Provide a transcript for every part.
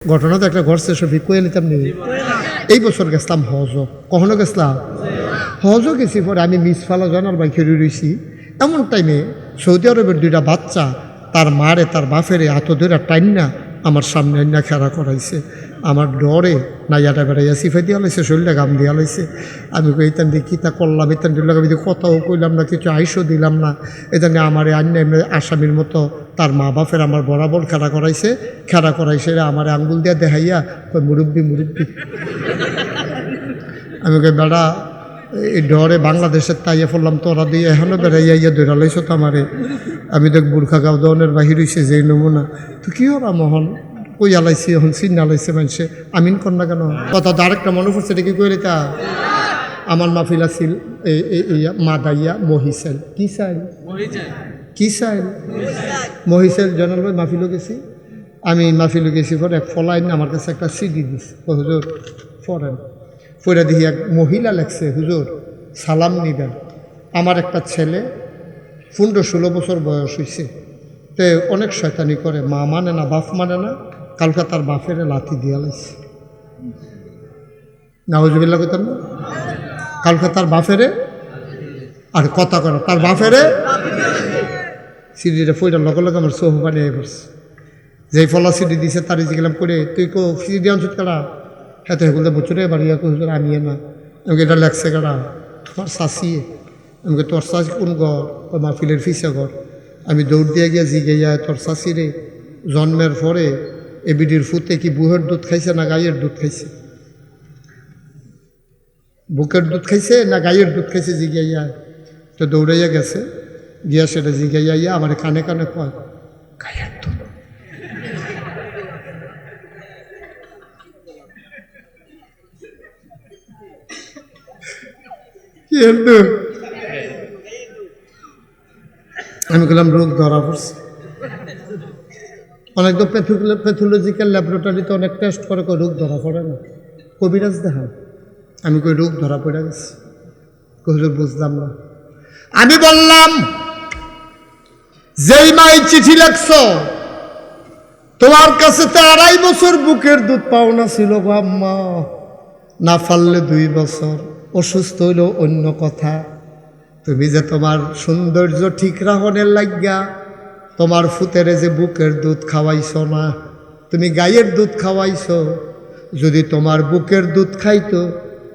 ঘটনা তো একটা ঘটছে, শফিক কয়ে নিতাম নেই। এই বছর গেছিলাম হজ, কখনো গেছিলাম হজও গেছি। পরে আমি মিস ফালা জানার বাইকে রয়েছি, এমন টাইমে সৌদি আরবের দুইটা বাচ্চা তার মারে তার বাপেরে হাত ধরে টাইনা আমার সামনে আইনা খেলা করাইছে। আমার ডরে নাইয়াটা বেড়াইয়া সিফাই দিয়া লাইছে, শরীরটা গাম দিয়া লাইছে। আমি কইতাম দিয়ে কী তা করলাম, এতান দিল আমি কথাও কইলাম না, কিছু আইসও দিলাম না। এখানে আমার আইনা আসামির মতো তার মা বাপের আমার বরাবর খেলা করাইছে আমার আঙ্গুল দিয়া দেখাইয়া কই মুরব্বী। আমি কই বেড়া এই ডরে বাংলাদেশের তাইয়া পড়লাম, তোরা দিয়ে এখনও বেড়াইয়া ইয়া ধরা লাইছ তো আমারে। আমি দেখ বুর্খা গাও দনের বাহির হয়েছে যেই নমুনা, তো কী হরা মোহন কইয়া লাইছি, এখন চিন্না লাইছে মানুষে আমিন কর না কেন। কথা তো আরেকটা মনে পড়ছে, এটা কি কইলে তা আমার মাহফিল আছিল মাদাইয়া মহিসাইল কি সাইল মহিসাইল জনাল মাহফিলও গেছি। আমি মাহফিলও গেছি পর এক ফলাইন আমার কাছে একটা সিডি দিছে, হুজুর ফরেন পড়ে দেখি এক মহিলা লেখছে, হুজুর সালাম নিবেন। আমার একটা ছেলে 15-16 বছর বয়স হয়েছে, তো অনেক শয়তানি করে, মা মানে না বাপ মানে না, কালকা তার বাপেরে লাথি দিয়া লাইছে। নাউজুবিল্লাহ কইতাম না, কালকা তার বাপেরে আর কথা করে তার বাপেরে সিডিটা ফইটার লগে লগে আমার চোখ বানিয়ে পড়ছে। যেই ফলা সিডি দিছে তার গেলাম করে, তুই কো সিডি আনছত কারা? হ্যাঁ তো বলতে বছরে বাড়িয়া হুজুর আমি না। আমাকে এটা লেখছে কারা? তোমার শাসিয়ে। আমাকে তোর শাসি কোন ঘর? ওই মাহফিলের ফিসে ঘর। আমি দৌড় দিয়ে গিয়ে জিগাইয়া তোর শাসি রে জন্মের পরে এবিডির ফুতে কি বুহের দুধ খাইছে না গাইয়ের দুধ খাইছে? বুকের দুধ খাইছে না গাইয়ের দুধ খাইছে জিগাইয়া। তো দৌড়াইয়া গেছে, গিয়া সেটা জিগাইয়া আমার কানে কানে কয় গাইয়ের দুধ। আমি বললাম রোগ ধরা পড়ছে। অনেক তো প্যাথোলজিক্যাল ল্যাবরেটরিতে অনেক টেস্ট করে রোগ ধরা পড়ে না, কবিরাজ দেখান। আমি কই রোগ ধরা পড়ে গেছে। হুজুর বুঝলাম না। আমি বললাম যেই মাই চিঠি লেখছ তোমার কাছে তো 2.5 বছর বুকের দুধ পাওনা ছিল গো আম্মা, না পারলে 2 বছর, অসুস্থ হইল অন্য কথা। তুমি যে তোমার সৌন্দর্য ঠিক রাখনের লাগিয়া তোমার ফুতেরে যে বুকের দুধ খাওয়াইছ না, তুমি গাইয়ের দুধ খাওয়াইছ। যদি তোমার বুকের দুধ খাইতো,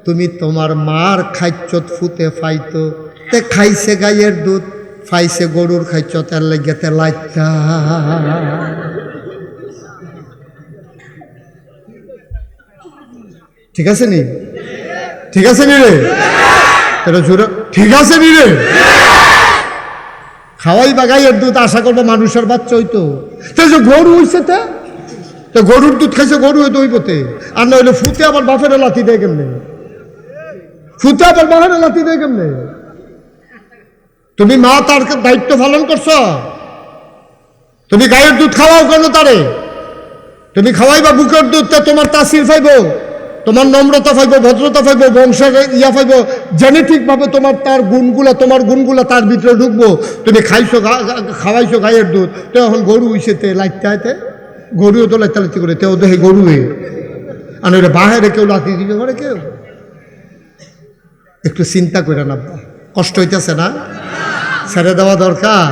তুমি তোমার মার খাইছত ফুতে ফাইতো, তে খাইছে গাইয়ের দুধ, ফাইছে গরুর খাইছ, তার লাগিয়া তে লাইতা। ঠিক আছে নি? ঠিক আছে নি রে? এটা জোরে ঠিক আছে নি রে? খাওয়াই বা গাইয়ের দুধ আশা করবো মানুষের বাচ্চা হইতো। যে গরু হইছে তো গরুর দুধ খাইছে, গরু হইতো হইবতে। আর না হইলে ফুতে আবার বাপের লাথি দেয় কেমনে? ফুতে আবার বাপের লাথি দেয় কেমনে? তুমি মা তার দায়িত্ব পালন করছ, তুমি গাইয়ের দুধ খাওয়াও কেন তারে? তুমি খাওয়াইবা বুকের দুধ, তোমার তাসির পাইব, তোমার নম্রতা পাইব, ভদ্রতা পাইব, বংশের ইয়া পাইব, জেনেটিকভাবে তোমার তোমার গুণগুলা তার ভিতরে ঢুকবো। তুমি খাওয়াইছো গায়ের দুধ, তো এখন গরু হইছে তে লাইতে হাইতে, গরুও তো লাইতে লাইতে করে, তেও দেখে গরু হয়ে আর ওইটা বাহিরে কেউ লাথি দিবে করে কেউ। একটু চিন্তা করে না, কষ্ট হইতেছে না? ছেড়ে দেওয়া দরকার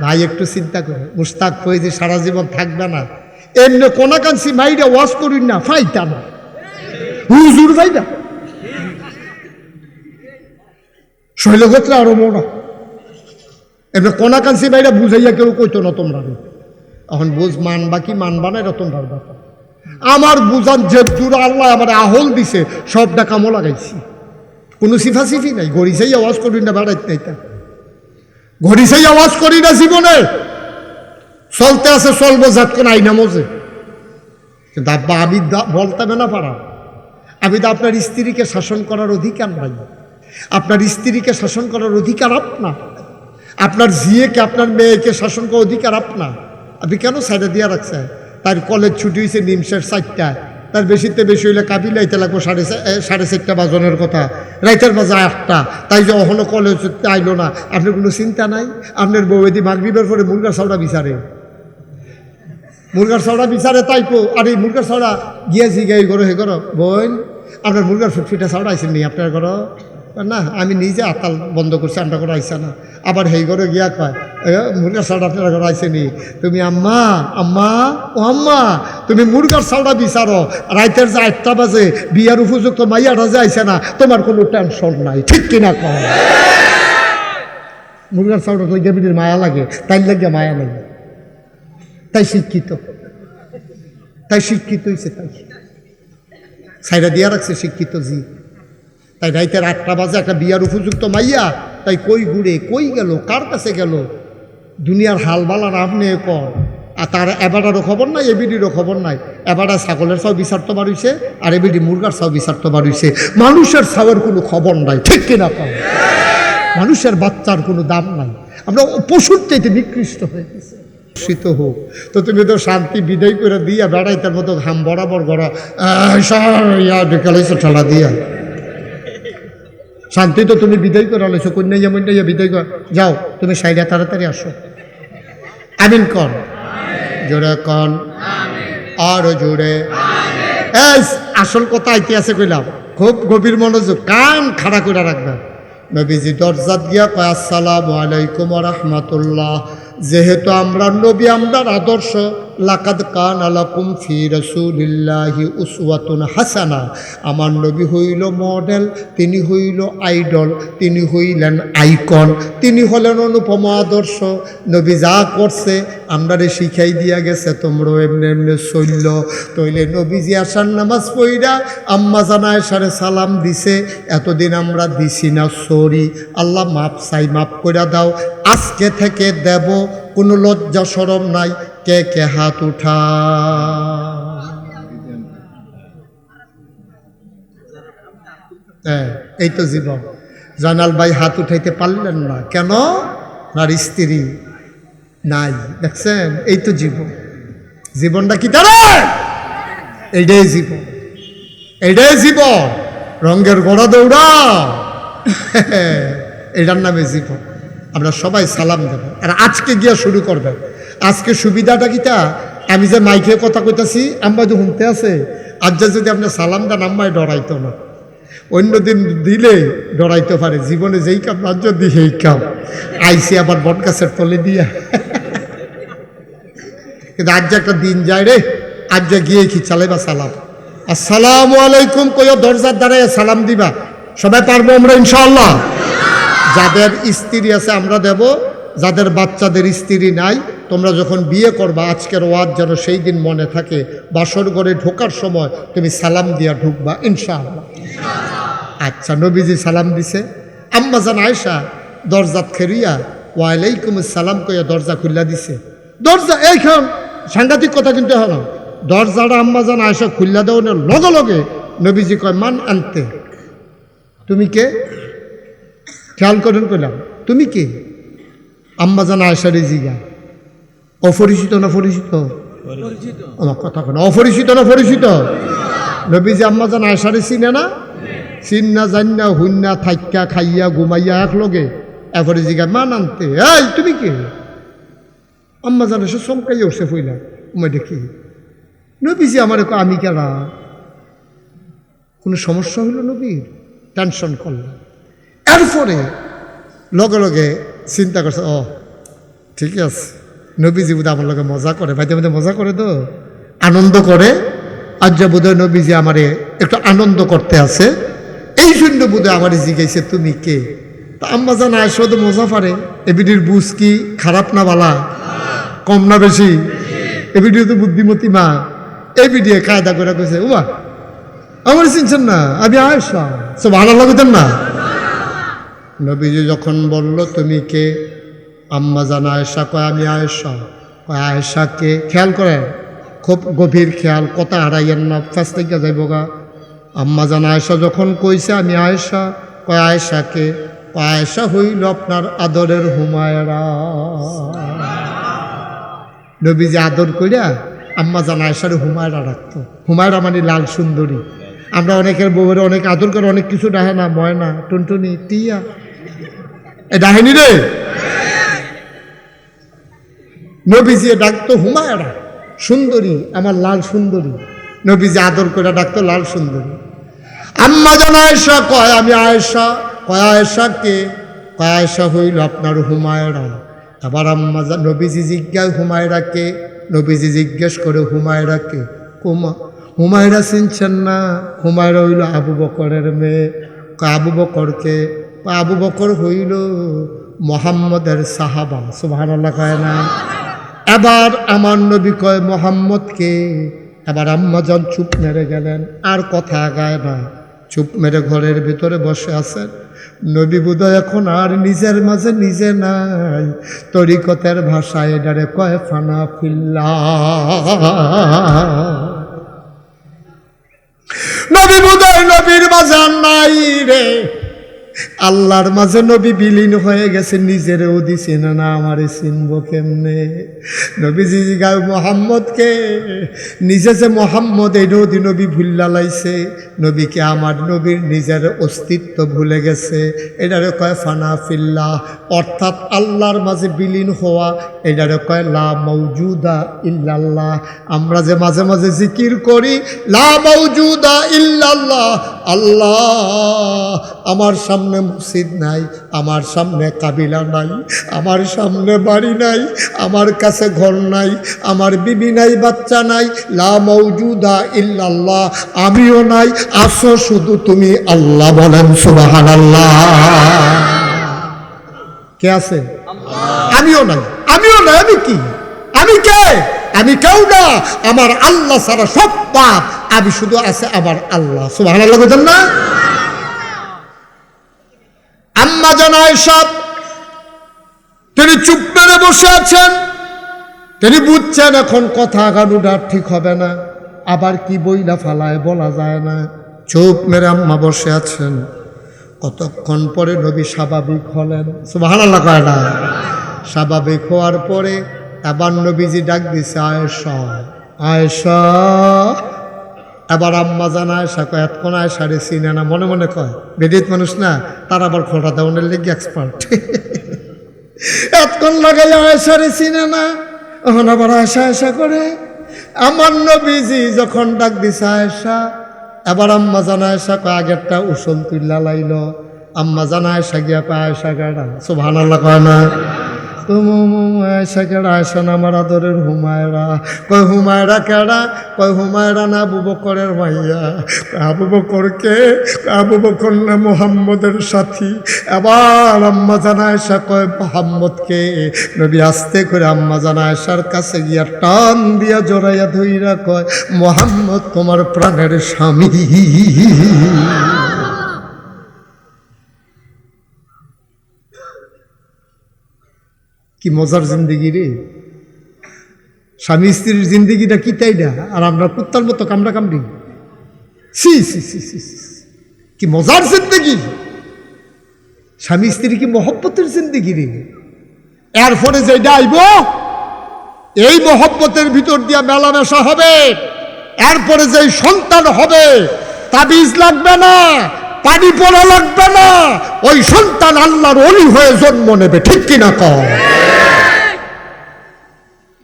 ভাই, একটু চিন্তা করে। মুস্তাক ফৈজি সারা জীবন থাকবে না, এমনি কোনাকাঞ্চি মাইরা ওয়াশ করি না, ফাইতা না হুজুর ফাইদা শৈলগোত্রে আরো মোড়া এমনি কোনাকাঞ্চি মাইরা বুঝাইয়া কেউ কইতো না তোমরা। এখন বুঝ মানবা কি মানবা না, এটা তোমরা ব্যাপার। আমার বুঝান যে দূর আল্লাহ আমার আহল দিছে, সবটা কামও লাগাইছি, কোনো সিফাসিফি নাই। ঘড়িসাই আওয়াজ করি না, বেড়াইতে নাইতা ঘড়িসাই আওয়াজ করি না জীবনে, চলতে আছে চলবো যাত কোন আইনা মজে। কিন্তু আব্বা আমি বলতে না পারা, আমি তো আপনার স্ত্রীকে শাসন করার অধিকার নাই। আপনার স্ত্রীকে শাসন করার অধিকার আপনার ঝিয়েকে আপনার মেয়েকে শাসন করার অধিকার আপনার। আপনি কেন সাইডে দিয়ে রাখছেন? তার কলেজ ছুটি হয়েছে নিমশের 4টা, তার বেশিতে বেশি হইলে কাবিলাইতে লাগবো 4:30 বাজনের কথা, রাইতের বাজে 8টা, তাই যে অহনো কলেজ আইলো না। আপনার কোনো চিন্তা নাই? আপনার বউ এদি মাগরিবের পরে মুরগা চাউড়া বিচারে মুরগার ছড়া বিচারে তাই কো, আরে মুরগার ছড়া গিয়েছি গে করো হে করো বোন, আপনার মুরগার ফুটফিটা ছড়া আইসেন নি আপনার ঘর? না, আমি নিজে আতাল বন্ধ করছি, আমরা করে আইসা না। আবার হেই ঘরে গিয়া কয় মুরগার ছড়া আপনার ঘরে আইসে নি? তুমি আম্মা আম্মা ও আম্মা, তুমি মুরগার ছড়া বিচারো, রাইতের যে 8টা বাজে বিয়ার উপযুক্ত মাইয়াটা যে আইসে না, তোমার কোনো টেনশন নাই, ঠিক কিনা কয়? মুরগার ছড়া লাগিয়ে বিটির মায়া লাগে, তাই লাগিয়া মায়া লাগে, তাই শিক্ষিত, তাই শিক্ষিত হয়েছে, তাই সাইডা দিয়া রাখছে শিক্ষিত জি। তাই রাইতের 8টা বাজে একটা বিয়ার উপযুক্ত মাইয়া, তাই কই ঘুরে কই গেল, কার কাছে গেল, দুনিয়ার হাল বালার আপনি কর। আর তার এবারও খবর নাই, এবিডিরও খবর নাই। এবারা ছাগলের চাও বিচারতে পারিছে, আর এবিডি মুরগার চাও বিচারতে পারিছে। মানুষের চাওয়ের কোনো খবর নাই, ঠিক কিনা কম? মানুষের বাচ্চার কোনো দাম নাই, আমরা পশুর চাইতে নিকৃষ্ট হয়ে গেছে। শীত হোক তো তুমি তো শান্তি বিদায় করে দিয়া বেড়াইতার মতো ঘাম বরাবর গড়া ঠেলা দিয়া শান্তি তো তুমি বিদায় করে আলেছো, কন্যাইয়া মন্যাইয়া বিদায় কর, যাও তুমি সাইডা তাড়াতাড়ি আসো। আমিন কন, জোরে কন, আরো জোরে। এই আসল কথা ইতিহাসে কইলাম, খুব গভীর মনোযোগ, কান খাড়া করে রাখবেন। নবীজি দরজাত গিয়া কয় আসসালামু আলাইকুম ওয়া রাহমাতুল্লাহ। যেহেতু আমরা নবী, আমরার আদর্শ, লাকাদ কানা লাকুম ফি রাসূলিল্লাহি উসওয়াতুন হাসানা। আমার নবী হইল মডেল, তিনি হইল আইডল, তিনি হইলেন আইকন, তিনি হলেন অনুপম আদর্শ। নবী যা করছে আমরারে শিখাই দিয়া গেছে, তোমরাও এমনি এমনি চলল। তইলে নবীজি আসার নামাজ পড়া আম্মা জানায় সারে সালাম দিছে, এতদিন আমরা দিছি না, সরি, আল্লাহ মাপ চাই, মাপ করে দাও, আজকে থেকে দেব, কোনো লজ্জা শরম নাই। কে কে হাত উঠা? এই তো জীবন। জানাল ভাই হাত উঠাইতে পারলেন না কেন? আর স্ত্রী নাই, দেখছেন? এই তো জীবন। জীবনটা কি দাঁড়ায়? এইটাই জীবন, এইটাই জীবন। রঙের গোড়া দৌড়া, এটার নামে জীবন। আমরা সবাই সালাম দেব, আর আজকে গিয়া শুরু করবেন। আজকে সুবিধাটা কিটা, আমি যে মাইকে কথা কইতাছি আম্মা তো শুনতে আছে, আজ যদি আপনি সালাম দেন আম্মায় ডরাইতো না, অন্যদিন দিলে ডরাইতে পারে। জীবনে যেই কাম আজ যদি সেই কাম আইসি আবার বট গাছের তলে দিয়া, কিন্তু আজ একটা দিন যায় রে, আজ গিয়ে কি চালাইবা সালাম, আসসালামু আলাইকুম কইও দরজার দ্বারায় সালাম দিবা। সবাই পারবো আমরা ইনশাআল্লাহ। যাদের স্ত্রী আছে আমরা দেব, যাদের বাচ্চাদের স্ত্রী নাই, তোমরা যখন বিয়ে করবা আজকের ওয়াজ যেন সেই দিন মনে থাকে, বাসর ঘরে ঢোকার সময় তুমি সালাম দিয়া ঢুকবা ইনশাআল্লাহ। আচ্ছা, নবীজি সালাম দিছে, আম্মা জান আয়েশা দরজাত খেরিয়া ওয়ালাইকুম আসসালাম কইয়া দরজা খুল্লা দিছে। দরজা এইখান সাংঘাতিক কথা কিন্তু হলো, দরজাটা আম্মা জান আয়েশা খুল্লা দেওয়ার লগে লগে নবীজি কয় মান আনতে, তুমি কে? খেয়াল করেন কইলাম, তুমি কে? আম্মা জান আয়েশা রেজিগা, অপরিচিত না পরিচিত? আমার কথা কেন, অপরিচিত না পরিচিত? নবীজি আম্মা জান আয়েশারে চিনে না, চিন্না জান্না হুন্না থাইকা খাইয়া ঘুমাইয়া এক লগে এরপরে জিগায় মান আনতে, এই তুমি কে? আম্মা জান এসে চমকাইয়া উঠছে ফইলা, মই দেখি নবীজি আমার আমি কেনা, কোনো সমস্যা হইল নবীর? টেনশন করলাম। এরপরে লগে লগে চিন্তা করছে, ও ঠিক আছে, নবীজি বোধহয় আমার লগে মজা করে, ভাইতে মধ্যে মজা করে, তো আনন্দ করে। আজ যে বোধহয় নবীজি আমারে একটু আনন্দ করতে আছে, এই জন্য বোধহয় আমারে জিজ্ঞাসা তুমি কে? তা আম্মা জান আয়েশা তো মজা পারে, এবিডির বুঝ কি খারাপ না বালা, কম না বেশি? এবিডিও তো বুদ্ধিমতী মা, এবিডিয়ে কায়দা করে কইছে, উমা আমার চিনছেন না, আমি আয়েশা, সব ভালো লাগতেন না? নবীজি যখন বলল তুমি কে, আম্মা জান আয়েশা কয় আমি আয়েশা। কয় আয়েশা কে? খেয়াল করেন, খুব গভীর খেয়াল, কথা হারাইয়েন না, ফাঁস থেকে যাইব গা। আম্মা জান আয়েশা যখন কইছে আমি আয়েশা, কয় আয়েশা কে? কয় আয়েশা হইল আপনার আদরের হুমায়রা। নবীজি আদর কইরা আম্মা জান আয়েশারে হুমায়রা রাখতো। হুমায়রা মানে লাল সুন্দরী। আমরা অনেকের বউয়ের অনেক আদর করে, অনেক কিছু ডাহে না, ময়না, টুনটুনি, টিয়া, এ ডাহেনি রে। নবীজি ডাকতো হুমায়রা। সুন্দরী, আমার লাল সুন্দরী। নবীজি আদর করে ডাকতো লাল সুন্দরী। আম্মা জান আয়েশা কয় আমি আয়েশা। কয় আয়েশা কে? কয় আয়েশা হইল আপনার হুমায়রা। আবার আম্মা জান নবীজি জিজ্ঞাসা হুমায়রা কে? নবীজি জিজ্ঞেস করে হুমায়রা কে? হুমায়রা চিনছেন না? হুমায়রা হইল আবু বকরের মেয়ে। আবু বকরকে? আবু বকর হইল মোহাম্মদের সাহাবা। সুবহানাল্লাহ কয় না? এবার আমার নবী কয় মোহাম্মদকে। এবার আম্মাজান চুপ মেরে গেলেন, আর কথা আগায় না, চুপ মেরে ঘরের ভিতরে বসে আছেন। নবী বোধহয় এখন আর নিজের মাঝে নিজে নাই। তরিকতের ভাষায় এটারে কয় ফানা ফিল্লাহ। নবী বোধহয় নবীর মাঝে আর নাই রে, আল্লাহর মাঝে নবী বিলীন হয়ে গেছে। নিজেরও দিছে না, না আমারে চিনব কেমনে? নবীজি গায় মোহাম্মদকে। নিজে যে মোহাম্মদ এই নবী ভুল্লা লাইছে। নবীকে আমার নবীর নিজের অস্তিত্ব ভুলে গেছে। এটারে কয় ফানা ফিল্লাহ, অর্থাৎ আল্লাহর মাঝে বিলীন হওয়া। এটারে কয় লা মাউজুদা ইল্লাল্লাহ। আমরা যে মাঝে মাঝে জিকির করি লা মাউজুদা ইল্লাল্লাহ, আল্লাহ আমার সামনে মসজিদ নাই, আমার সামনে কাবিলা নাই, আমার সামনে বাড়ি নাই, আমার কাছে ঘর নাই, আমার বিবি নাই, বাচ্চা নাই। লা মাউজুদা ইল্লাল্লাহ, আমিও নাই, আসো শুধু তুমি আল্লাহ। বলেন সুবহানাল্লাহ। কে আছে? আমিও নাই, আমিও নাই। আমি কি? আমি কে? আমি কেউ না। আমার আল্লাহ ছাড়া সব পাপ। আমি শুধু আছে আমার আল্লাহ। সুবহানাল্লাহ বলেন না? আম্মা জান আয়েশা তিনি চুপ মেরে বসে আছেন। তিনি বুঝছেন এখন কথা আগানোটা ঠিক হবে না, আবার কি বইলা ফালায় বলা যায় না। চুপ মেরে আম্মা বসে আছেন। কতক্ষণ পরে নবী স্বাভাবিক হলেন। সুবহানাল্লাহ কয় না? স্বাভাবিক হওয়ার পরে আবার নবীজি ডাক দিছে আয়েশা, আয়েশা। এবার আম্মা জান আয়েশা কয় এতক্ষণ আয়েশারে চিনে না, মনে মনে কয় বেদিত মানুষ না, তার আবার খোটা দেওয়ানের লেগে এক্সপার্ট। এতক্ষণ লাগাই আয়েশারে চিনে না, এখন আবার আয়েশা আয়েশা করে। আমার নবীজি যখন ডাক দিছে আয়েশা, এবার আম্মা জান আয়েশা কয় আগেরটা উসল তুল্লা লাইল। আম্মা জান আয়েশা গিয়া কয় আয়েশা কেডা? সুবহানাল্লাহ কয় না? আয়েশা কেডা? আয়েশা না আমার আদরের হুমায়রা। কয় হুমায়রা কেডা? কয় হুমায়রা না আবু বকরের মাইয়া। আবু বকরকে? আবু বকর না মুহাম্মদের সাথী। এবার আম্মা জান আয়েশা কয় মুহাম্মদকে। নবী আস্তে করে আম্মা জান আয়েশার কাছে গিয়া টান দিয়া জড়াইয়া ধইরা কয় মুহাম্মদ তোমার প্রাণের স্বামী। কি মজার জিন্দিগি রে! স্বামী স্ত্রীর জিন্দিগিটা কি তাই না, আর আমরা কুত্তার মতো কামড়া কামড়ি। সি সি সি সি, কি মজার জিন্দিগি! স্বামী স্ত্রী কি মহব্বতের জিন্দিগি রে! এরপরে যেটা আইব এই মহব্বতের ভিতর দিয়া মেলামেশা হবে। এরপরে যে সন্তান হবে, তাবিজ লাগবে না, পানি পড়া লাগবে না, ওই সন্তান আল্লাহর ওলি হয়ে জন্ম নেবে। ঠিক কিনা কও?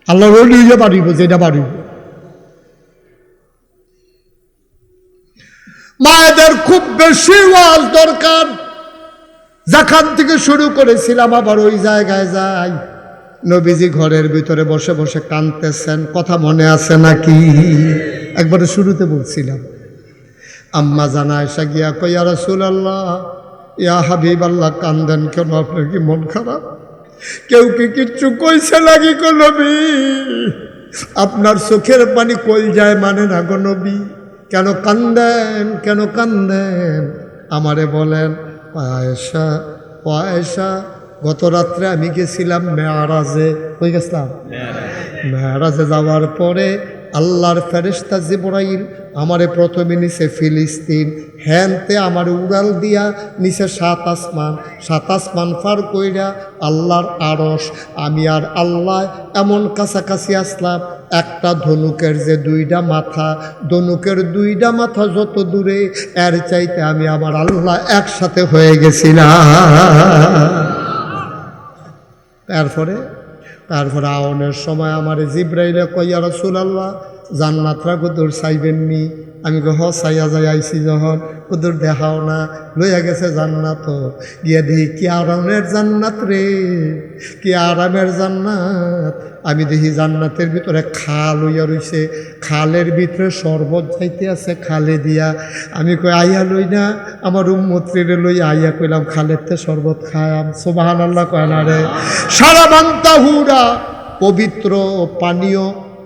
আল্লাহর ওলি হয়ে বাড়িব, যেটা বাড়িব। মায়েদের খুব বেশি ওয়াজ দরকার। যেখান থেকে শুরু করেছিলাম আবার ওই জায়গায় যাই। নবীজি ঘরের ভিতরে বসে বসে কাঁদতেছেন, কথা মনে আছে নাকি? একবারে শুরুতে বলছিলাম। আম্মা জান আয়েশা গিয়া কই ইয়া রাসূলুল্লাহ, ইয়া হাবিবাল্লাহ, কান্দেন কেন? আপনার কি মন খারাপ? কেউ কি কিচ্ছু কইছে নাকি গো নবী? আপনার চোখের পানি কই যায় মানে না গো নবী? কেন কান্দেন? কেন কান্দেন? আমারে বলেন। আয়েশা, ও আয়েশা, গত রাত্রে আমি গেছিলাম মেয়ারাজে। কই গেছিলাম? মেয়ারাজে যাওয়ার পরে আল্লাহর ফেরেশতা জিবরাইল আমারে প্রথমে নিচে ফিলিস্তিন, হ্যানতে আমার উড়াল দিয়া নিচে সাত আসমান পার কইরা আল্লাহর আরশ। আমি আর আল্লাহ এমন কাছাকাছি আসলাম, একটা ধনুকের যে দুইটা মাথা, ধনুকের দুইটা মাথা যত দূরে, এর চাইতে আমি আমার আল্লাহ একসাথে হয়ে গেছিলাম। তারপরে তারপরে আওনের সময় আমার জিব্রাইলে কইয়া রাসূলুল্লাহ জান্নাতরা কদুর চাইবেননি? আমি হ চাইয়া যাই আইসি যখন কদুর দেখাও না, লইয়া গেছে জান্নাত। গিয়া দেখি কি আরামের জান্নাত রে, কি আরামের জান্নাত। আমি দেখি জান্নাতের ভিতরে খাল হইয়া রইছে, খালের ভিতরে শরবত যাইতে আছে খালে দিয়া। আমি কই আইয়া লই না, আমার উম্মত্রীরে লই আইয়া কইলাম খালেরতে শরবত খায়াম। সুবহানাল্লাহ কয় না রে। সারা বান্তাহুরা পবিত্র পানীয়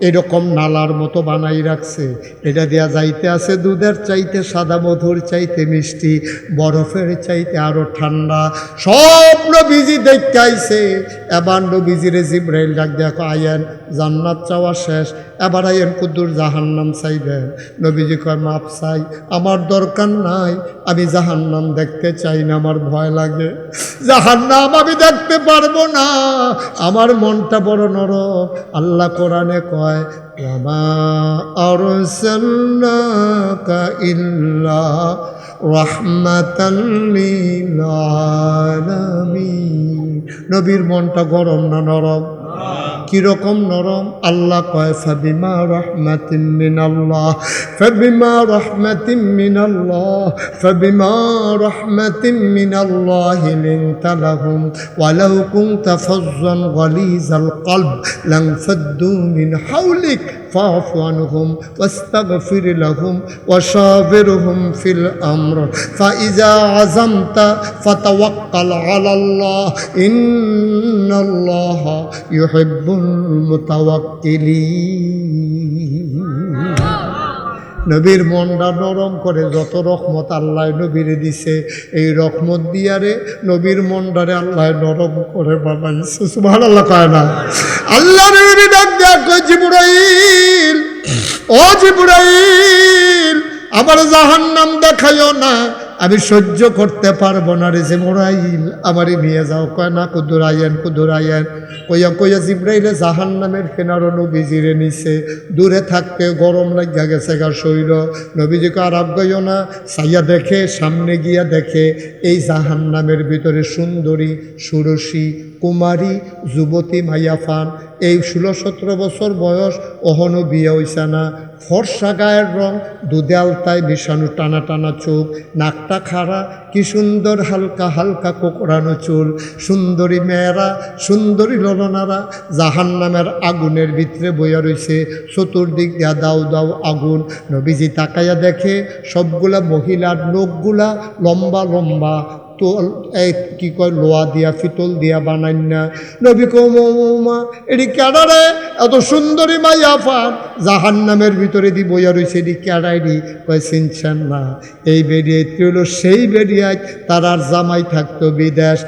এরকম নালার মতো বানাই রাখছে। এটা দেয়া যাইতে আছে দুধের চাইতে সাদা, মধুর চাইতে মিষ্টি, বরফের চাইতে আরো ঠান্ডা। সব নবীজি দেখতে আইছে। এবার নবীজিরে জিব্রাইল ডাক দেখো আয়েন, জান্নাত চাওয়া শেষ, এবার আয়েন কুদ্দুর জাহান্নাম চাইবেন। নবীজি কয় মাপ চাই, আমার দরকার নাই, আমি জাহান্নাম দেখতে চাই না, আমার ভয় লাগে। জাহান্নাম আমি দেখতে পারবো না, আমার মনটা বড় নরম। আল্লাহ কোরআনে কয় ওয়ামা আরসালনাকা ইল্লা রাহমাতাল লিল আলামিন। নবীর মনটা গরম না নরম? কিরকম নরম? আল্লাহ কয় ফাবিমা রাহমাতিন মিনাল্লাহ, ফাবিমা রাহমাতিন মিনাল্লাহ, ফাবিমা রাহমাতিন মিনাল্লাহি লিনতা লাহুম ওয়ালাউ কুনতা ফাজ্জান গালিজাল কলব লানফাদ্দু মিন হাওলিক ফাফু আনহুম ওয়াস্তাগফির লাহুম ওয়াশাবিরহুম ফিল আমর ফাইজা আযামতা ফাতাওয়াক্কাল আলাল্লাহ ইন্নাল্লাহা ইউহিব্বুল মুতাওয়াক্কিলিন। নবীর মনটা নরম করে যত রহমত আল্লাহ নবীরে দিছে, এই রহমত দিয়ারে নবীর মনটারে আল্লাহ নরম করে বানাইছে। সুবহানাল্লাহ কয় না? আল্লাহ নবী ডাক দেয়া কয় জিবরাইল, ও জিবরাইল আমার জাহান্নাম দেখাইও না, আমি সহ্য করতে পারবো না রে জিবরাইল, আমারে নিয়ে যাও। কয় না কুদুর আয়েন, কুদুর আয়েন। কইয়া কইয়া জিবরাইলে জাহান্নামের কিনারো নবীজিরে নিছে। দূরে থাকতে গরম লাগিয়া গেছে গা শরীর। নবীজিকে আর আজ্ঞাইও না, সাইয়া দেখে, সামনে গিয়া দেখে এই জাহান্নামের ভিতরে সুন্দরী সুরসী কুমারী যুবতী মাইয়াফান, এই 16-17 বছর বয়স, অহনো বিয়ে হইছে না, ফর্সা গায়ের রং, দুধে আলতায় মিশানো টানা টানা চোখ, নাকটা খাড়া, কি সুন্দর হালকা হালকা কোকড়ানো চুল, সুন্দরী মেয়েরা, সুন্দরী ললনারা জাহান্নামের আগুনের ভিতরে বইয়া রইছে। চতুর্দিক দিয়া দাও দাও আগুন। নবীজি তাকাইয়া দেখে সবগুলা মহিলার নখগুলা লম্বা লম্বা, তো এই কি কয় লোহা দিয়া ফিতল দিয়া বানাই না। নবী কৌমা এটি ক্যাডারে এত সুন্দরী মাইয়া ফান জাহান্নামের ভিতরে দি বইয়া রয়েছে, এটি ক্যাডাইডি কয় চিনছেন না? এই বেরিয়ে হলো সেই বেরিয়ায় তারার জামাই থাকতো বিদেশ,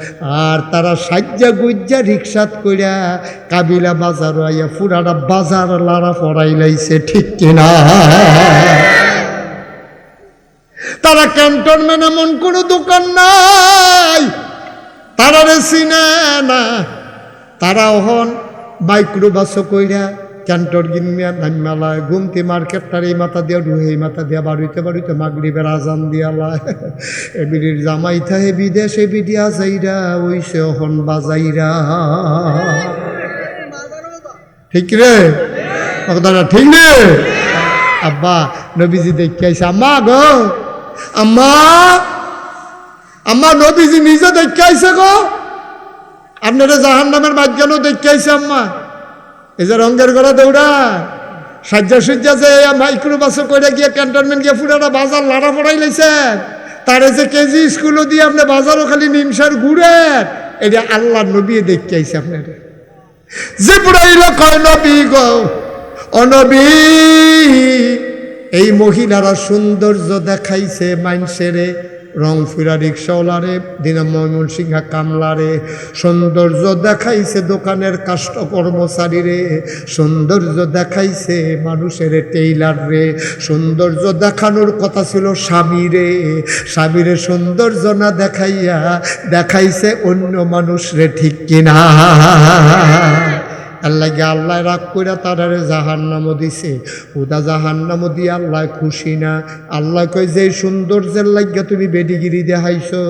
আর তারা সাজ্জা গুজ্জা রিক্সাত কইরা কাবিলা বাজার আইয়া ফুরাটা বাজার লাড়া পড়াই লাইছে, ঠিক কিনা? তারা ক্যান্টনমেন্ট এমন কোনো দোকান নাই তারা রে চিনে না। তারা হন মাইক্রোবাস কইরা ক্যান্টর গিনমিয়া নাইমালায় গুমতি মার্কেটটার এই মাথা দিয়া রুহে এই মাথা দিয়া বাড়িতে বাড়িতে মাগরিবের আজান দিয়ালায়। এবিডির জামাই থাহে বিদেশে বিডিয়া যাইরা ওইসে হন বাজাইরা, ঠিক রে কথাটা? ঠিক রে? আব্বা নবীজি দেখে আইসা, আম্মা গো আম্মা, আম্মা নবীজি নিজে দেখে আইসে গো, আপনারা জাহান্নামের মাঝখানেও দেখে আইসে আম্মা। এই যে রঙের ঘরে দৌড়া সাজ্জা সুজ্জা যে মাইক্রোবাসে করে গিয়ে ক্যান্টনমেন্ট গিয়ে পুরাটা বাজার লাড়া পড়াই লাইছেন, তারে যে কেজি স্কুলও দিয়ে আপনি বাজারও খালি নিমসার ঘুরেন, এটা আল্লাহ নবী দেখে আইসে আপনারা। জিবরাইল কয় নবী গো, ও নবী এই মহিলারা সৌন্দর্য দেখাইছে মাইনসেরে, রংফিরা রিক্সাওয়ালারে, দিনা ময়মনসিংহা কামলারে, সৌন্দর্য দেখাইছে দোকানের কাষ্ট কর্মচারীরে, সৌন্দর্য দেখাইছে মানুষের টেইলার রে, সৌন্দর্য দেখানোর কথা ছিল স্বামীরে, স্বামীরে সৌন্দর্য না দেখাইয়া দেখাইছে অন্য মানুষ রে, ঠিক কিনা? আল্লাহ আল্লাহ রাগ কইরা তারারে জাহান্নামও দিছে। উদা জাহান্নামও দিয়ে আল্লাহ খুশি না। আল্লাহ কয় যে সৌন্দর্যের লাগিয়া তুমি বেডিগিরি দেখাইছো,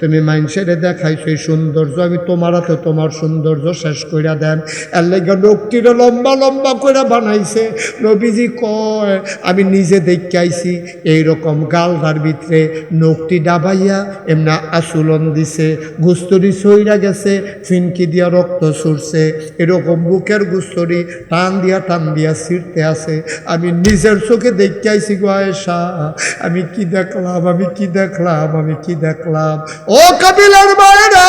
তুমি মানুষেরে দেখাইছো, এই সৌন্দর্য আমি তোমার হাতে তোমার সৌন্দর্য শেষ কইরা দেন। আল্লাহ লোকটিরে লম্বা লম্বা করে বানাইছে। নবীজি কয় আমি নিজে দেখে আইছি এইরকম গালধার ভিতরে নখটি ডাবাইয়া এমনা আচুলন দিছে, গুস্তরি সইরা গেছে, ফিনকি দিয়া রক্ত ছুটছে, এরকম বুকের গুস্তরি টান দিয়া ছিঁড়তে আছে। আমি নিজের চোখে দেখে আইছি গো আয়েশা, আমি কি দেখলাম, আমি কি দেখলাম, আমি কি দেখলাম। ও কাবিলার মায়েরা,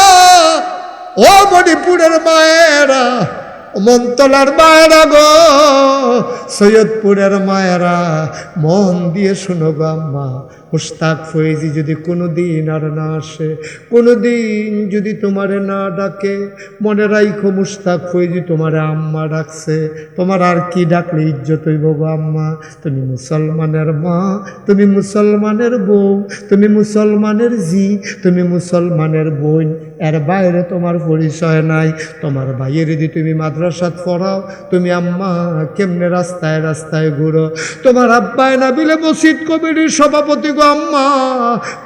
ও মণিপুরের মায়েরা, মন্তলার মায়েরা গো, সৈয়দপুরের মায়েরা, মন দিয়ে শুনো গো আম্মা। মুশতাক ফয়েজি যদি কোনো দিন আর না আসে, কোনো দিন যদি তোমারে না ডাকে, মনে রাইখো মুশতাক ফয়েজি তোমারে আম্মা ডাকছে। তোমার আর কি ডাকলে ইজ্জত হইব গো আম্মা। তুমি মুসলমানের মা, তুমি মুসলমানের বউ, তুমি মুসলমানের জি, তুমি মুসলমানের বোন, এর বাইরে তোমার পরিচয় নাই। তোমার ভাইয়ের যদি তুমি মাদ্রাসাত পড়াও, তুমি আম্মা কেমনে রাস্তায় রাস্তায় ঘুরো। তোমার আব্বায় না বিলে মসজিদ কমিটির সভাপতি গো আম্মা,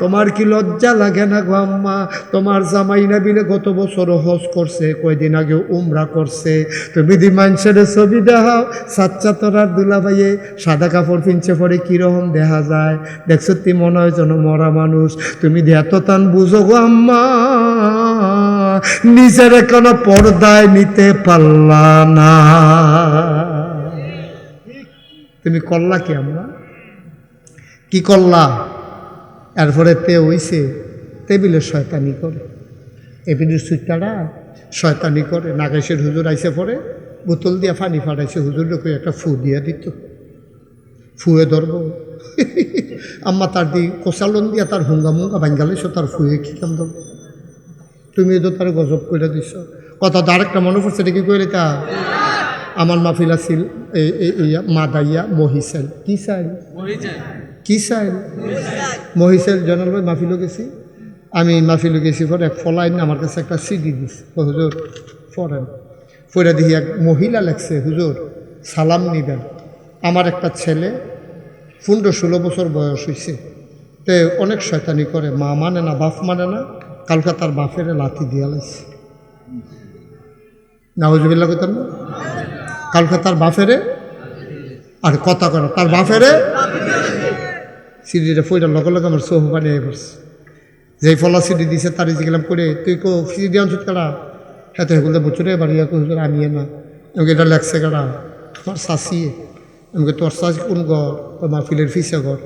তোমার কি লজ্জা লাগে না গো আম্মা। তোমার জামাই না বিলে গত বছর হজ করছে, কয়দিন আগে উমরা করছে। তুমি দি মানুষের ছবি দেখাও, সাচ্চা তোরার দুলা ভাইয়ে সাদা কাপড় পিনছে পরে কীরকম দেখা যায়, দেখছো তুই মনে হয় যেন মরা মানুষ। তুমি দি এত টান বুঝো গো আম্মা, নিজের কোনো পর্দায় নিতে পারলা না। তুমি করলা কি আম্মা, কি করলা? এরপরে তে হইছে টেবিলে শয়তানি করে, টেবিলের সুইটারা শয়তানি করে। নাগেশের হুজুর আইসে পরে বোতল দিয়া পানি ফাটাইছে, হুজুর লোক একটা ফু দিয়া দিত, ফুয়ে ধরব। আম্মা তার দি কোচালন দিয়া তার হুঙ্গা মুঙ্গা ভাঙ্গালাইছো, তার ফুয়ে কি কাম ধরব। তুমি তো তার গজব করে দিছ। কথা তো আরেকটা মনে পড়ছে, এটা কি করে তা আমার মাহফিল আছিল মাদাইয়া মহিসাইল, কি চাইল, কি চাইল মহিসাইল জনাল মাহফিলও গেছি। আমি মাহফিলও গেছি পরে এক ফলাইন আমার কাছে একটা সিডি দিস, হুজুর পড়েন। পড়ে দেখি এক মহিলা লেখছে, হুজুর সালাম নিবেন। আমার একটা ছেলে 15-16 বছর বয়স হয়েছে, তো অনেক শয়তানি করে, মা মানে না, বাপ মানে না। কালকে তার বাপেরে লাথি দিয়া লাইছে, নাউজুবিল্লাহ কইতাম না। কালকে তার বাপেরে, আর কথা করে তার বাপেরে সিডিটা ফইটার লগে লগে আমার চোখ পানি হয়ে পড়ছে। যেই ফলা সিডি দিছে তার গেলাম করে, তুই কো সিডি আনছত কারা? হ্যাঁ তো এগুলো বছরে বাড়িয়া হুজুর আনিয়ে না, আমাকে এটা লেখছে কারা? তোমার শাসিয়ে। আমাকে তোর শাসি কোন ঘর? তোর মাহফিলের ফিসে ঘর।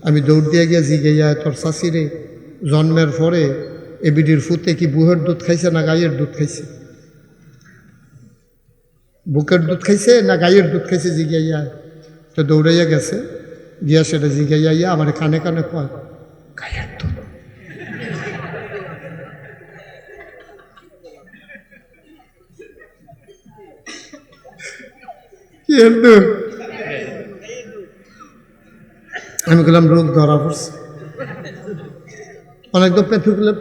আমি দৌড় দিয়ে গিয়া জিগে তোর শাসি রে জন্মের পরে এবিডির ফুতে কি বুহের দুধ খাইছে না গাইয়ের দুধ খাইছে? বুকের দুধ খাইছে না গাইয়ের দুধ খাইছে জিগাইয়া। তো দৌড়াইয়া গেছে, গিয়া সেটা জিগাইয়া আমার কানে কানে কয় গাইয়ের দুধ। কি দুধ? আমি বললাম রোগ ধরা পড়ছে। অনেক তো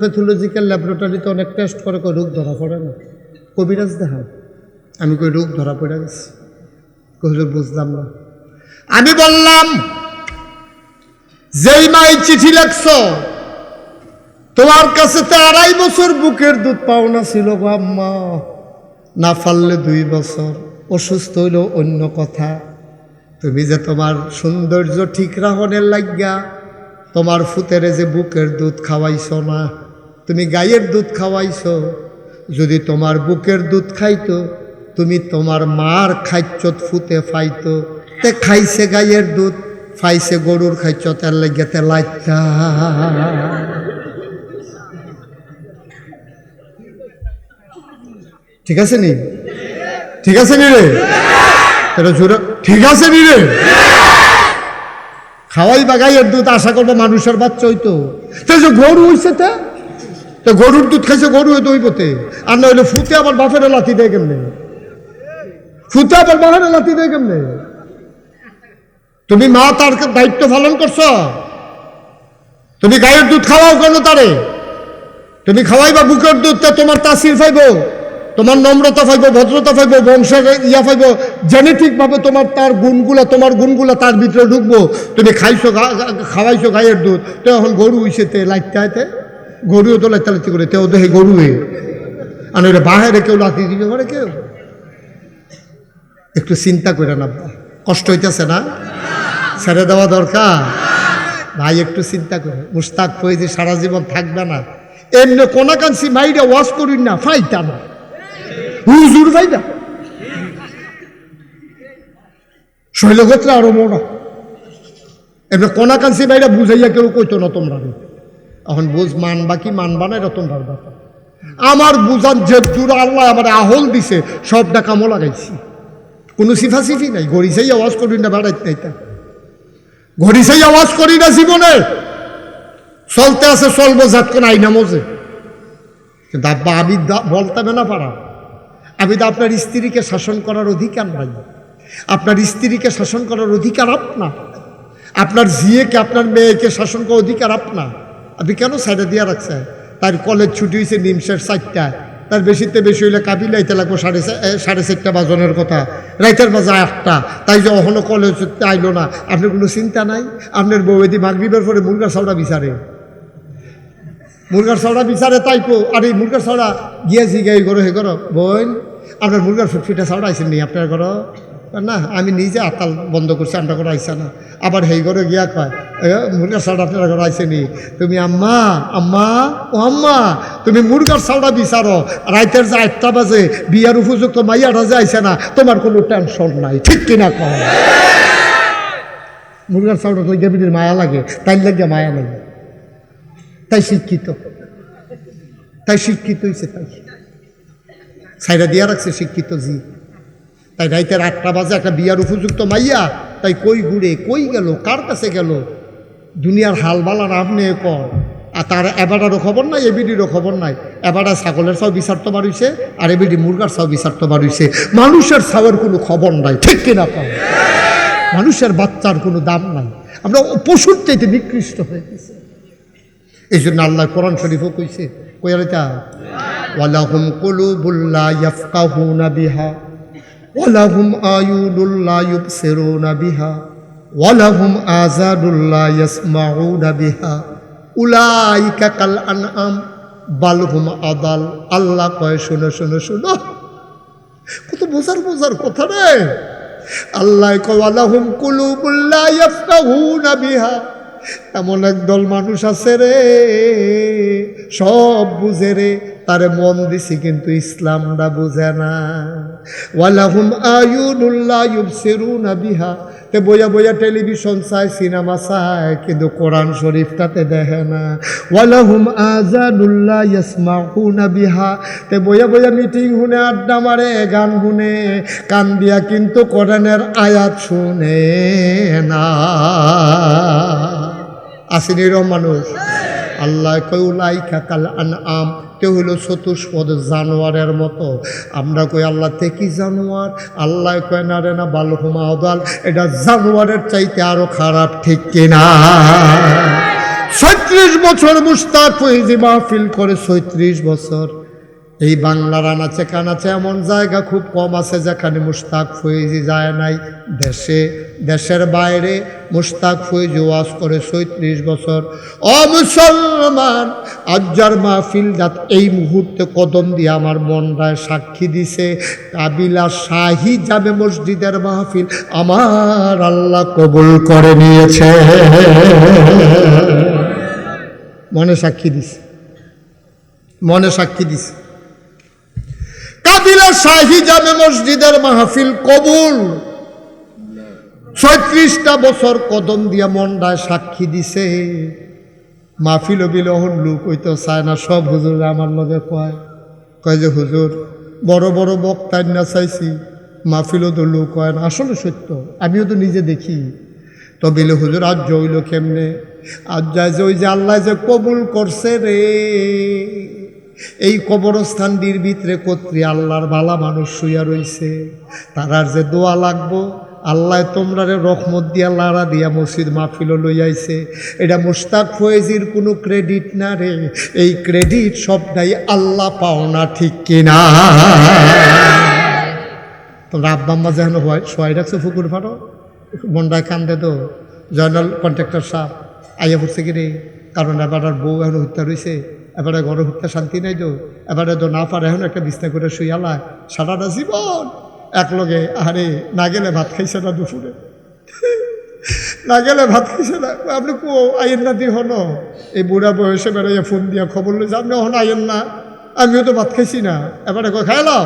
প্যাথোলজিক্যাল ল্যাবরেটরিতে অনেক টেস্ট করে, রোগ ধরা পড়ে না, কবিরাজ দেখায়। আমি কই রোগ ধরা পড়ে গেছে। হুজুর বুঝলাম না। আমি বললাম যেই মাই চিঠি লেখছ, তোমার কাছে তো 2.5 বছর বুকের দুধ পাওনা ছিল গো আম্মা, না পারলে 2 বছর, অসুস্থ হইল অন্য কথা। তুমি যে তোমার সৌন্দর্য ঠিক রাখনের লাগিয়া তোমার ফুতেরে যে বুকের দুধ খাওয়াইছ না, তুমি গাইয়ের দুধ খাওয়াইছ। যদি তোমার বুকের দুধ খাইতো, তুমি তোমার মার খাইচত ফুতে ফাইতো, তে খাইছে গাইয়ের দুধ, ফাইছে গরুর খাইচত, এর লাগিয়াতে লাইতা। ঠিক আছে নি? ঠিক আছে নি রে? ঠিক আছে নি রে? খাওয়াই বা গাইয়ের দুধ, আশা করবো মানুষের বাচ্চা হইতো। তো যে গরু হইছে, তো গরুর দুধ খাইছে, গরু হইতো হইবতে। আর না হইলে ফুতে আবার বাপের লাথি দেয় কেমনে? ফুতে আবার বাপের লাথি দেয় কেমনে? তুমি মা, তার দায়িত্ব পালন করছো। তুমি গাইয়ের দুধ খাওয়াও কেন তারে? তুমি খাওয়াইবা বুকের দুধ, তোমার তাসির পাইব। তোমার নম্রতা পাইব, ভদ্রতা পাইব, বংশের ইয়া পাইব, জেনেটিকভাবে তার গুণগুলা তার ভিতরে ঢুকবো। তুমি খাওয়াইছো গায়ের দুধ, তো এখন গরু হইছে তে লাইতে আইতে, গরুও তো লাইতে লাইতে করে তেও দেখে গরু হয়ে আর ওটা বাহিরে কেউ লাথি দিবে ঘরে কেউ। একটু চিন্তা করে না, কষ্ট হইতেছে না? ছেড়ে দেওয়া দরকার ভাই, একটু চিন্তা করে। মুশতাক ফৈজি সারা জীবন থাকবে না, এমনি কোনাকাঞ্চি মাইরা ওয়াশ করি না, ফাইতা না হুজুর ফাইদা শৈলক্ষেত্রে আরো মোড়া এমনি কোনাকাঞ্চি মাইরা বুঝাইয়া কেউ কইতো না তোমরা। এখন বুঝ মানবা কি মানবা না, এটা তোমরার ব্যাপার। আমার বুঝান যে দূর আল্লাহ আমার আহল দিছে, সবটা কামো লাগাইছি, কোনো সিফাসিফি নাই। ঘড়িসাই আওয়াজ করি না, বেড়াইতে নাই, তা ঘড়িসাই আওয়াজ করি না জীবনে, চলতে আছে চলবো, যাত কোন আইনা মজে। কিন্তু আব্বা আমি বলতে না পারা, আমি তো আপনার স্ত্রীকে শাসন করার অধিকার নাই, আপনার স্ত্রীকে শাসন করার অধিকার আপনার, আপনার ঝিয়েকে আপনার মেয়েকে শাসন করার অধিকার আপনার। আপনি কেন সাইডে দিয়ে রাখছেন? তার কলেজ ছুটি হয়েছে নিমসের 4টায়, তার বেশিতে বেশি হইলে কাবিলাইতে লাগবো 4:30 বাজনের কথা, রাইতের বাজে 8টা, তাই যে অহনো কলেজ আইলো না। আপনার কোনো চিন্তা নাই? আপনার বৌদি মাগরিবের পরে মুরগার চাউড়া বিচারে, মুরগার চাউড়া বিচারে, তাই কো আর এই মুরগার চাউড়া গিয়েছি গে করো হে করো বোন, আপনার মুরগার ফুটফিটা চাউড়া আইসেন নি আপনার ঘর না? আমি নিজে আতাল বন্ধ করছি, আমরা করে আইসা না। আবার হেই ঘরে গিয়া কয় মুরগার চাউড়া আপনার ঘরে আইসে নি? তুমি আম্মা আম্মা ও আম্মা, তুমি মুরগার চাউড়া বিচারো, রাইতের যে 8টা বাজে বিয়ার উপযুক্ত মাইয়াটা যে আইসে না, তোমার কোনো টেনশন নাই, ঠিক কিনা কয়? মুরগার চাউড়া তো গেবিনের মায়া লাগে, তাই লাগে মায়া লাগে, তাই শিক্ষিত, তাই শিক্ষিত হয়েছে, তাই সাইডা দিয়া রাখছে শিক্ষিত জি। তাই রাইতের 8টা বাজে একটা বিয়ার উপযুক্ত মাইয়া, তাই কই ঘুরে কই গেল, কার কাছে গেল, দুনিয়ার হাল বালার আপনি কর। আর তার এবারও খবর নাই, এবিডিরও খবর নাই। এবারা ছাগলের চাও বিচারতে পারিছে, আর এবিডি মুরগার চাও বিচারতে পারিছে। মানুষের চাওয়ের কোনো খবর নাই, ঠিক কিনা কম? মানুষের বাচ্চার কোনো দাম নাই, আমরা পশুর চাইতে নিকৃষ্ট হয়ে গেছে। এই জন্য আল্লাহ কোরআন শরীফও কইছে, কইয়ালিতা ওয়ালাহুম কুলুবুল লা ইয়াফকাহুনা বিহা ওয়ালাহুম আয়ুনুল লা ইউবসিরুনা বিহা ওয়ালাহুম আযানুল লা ইয়াসমাউনা বিহা উলাইকা কাল আনআম বাল হুম আদাল। আল্লাহ কয় শুনো শুনো শুনো, কত বোঝার কথা রে। আল্লাহ কয় ওয়ালাহুম কুলুবুল লা ইয়াফকাহুনা বিহা, এমন একদল মানুষ আছে রে, সব বুঝে রে, তারে মন দিছি কিন্তু ইসলামটা বুঝে না। ওয়ালাহুম আয়ুনুল লা ইউবসিরুনা বিহা, তে বইয়া বইয়া টেলিভিশন চায়, সিনেমা চায়, কিন্তু কোরআন শরীফটাতে দেখে না। ওয়ালাহুম আযানুল লা ইয়াসমাউনা বিহা, তে বইয়া বইয়া মিটিং শুনে, আড্ডা মারে, গান শুনে, কান দিয়া কিন্তু কোরআনের আয়াত শুনে না। আসেনি এরকম মানুষ? আল্লাহ কই উলাইকা কাল আনআম, তে হইল চতুষ্পদ জানোয়ারের মতো। আমরা কই আল্লাহ তে কি জানোয়ার? আল্লাহ কয় না রে না, বালহুম আদাল, এটা জানোয়ারের চাইতে আরো খারাপ, ঠিক কিনা? 36 বছর মুশতাক ফৈজি মাহফিল করে, 36 বছর। এই বাংলার আনাচে কানাচে এমন জায়গা খুব কম আছে যেখানে মুশতাক ফৈজি যায় নাই। দেশের বাইরে মুশতাক ফৈজি ওয়াজ করে 36 বছর। ও মুসলমান, আজ্জার মাহফিল যাত এই মুহূর্তে কদম দিয়ে আমার মনটায় সাক্ষী দিছে, কাবিলা শাহী জামে মসজিদের মাহফিল আমার আল্লাহ কবুল করে নিয়েছে। মনে সাক্ষী দিছে, মনে সাক্ষী দিছে। কাবিলা শাহী জামে মসজিদের মাহফিল কবুল, 36টা বছর কদম দিয়া মন্ডায় সাক্ষী দিছে। মাহফিল বিলহন লোক হইতো চায় না, সব হুজুর আমার লগে কয় যে হুজুর বড় বড় বক্তায় না চাইছি, মাহফিলও তো লোক হয় না। আসলে সত্য, আমিও তো নিজে দেখি। তো বিলে হুজুর আজ জইল কেমনে? আজ যায় যে ওই যে আল্লাহ যে কবুল করছে রে, এই কবরস্থানটির ভিতরে কর্তৃ আল্লাহর বালা মানুষ শুইয়া রইছে, তারার যে দোয়া লাগবো আল্লাহ তোমরারে রহমত দিয়া লাড়া দিয়া মসজিদ মাহফিল লইয়াইছে। এটা মুশতাক ফয়েজির কোনো ক্রেডিট না রে, এই ক্রেডিট সবটাই আল্লাহ পাওনা, ঠিক কিনা? তোমরা আব্বাম্মা যেন হয় সবাই রাখছো পুকুর ফাড়ো, মন্ডায় কান্দে তো জয়নাল কন্ট্রাক্টর সাহেব আইয়া পড়ছে কি রে, কারণ এবার আর বউ এখন হত্যা রয়েছে, এবারে ঘরে হত্যা শান্তি নাই তো, এবারে তো না পারে এখন একটা বিছনা করে শুইয়ালা সারাটা জীবন একলগে। আরে না গেলে ভাত খাইছে না দুপুরে, না গেলে ভাত খাইছে না। আপনি কো আইয়েন না দিয়ে হন, এই বুড়া বয়সে বেড়াইয়া ফোন দিয়া খবর লইছে আপনি হন আইয়েন না, আমিও তো ভাত খাইছি না। এবারে কই খাইলাম,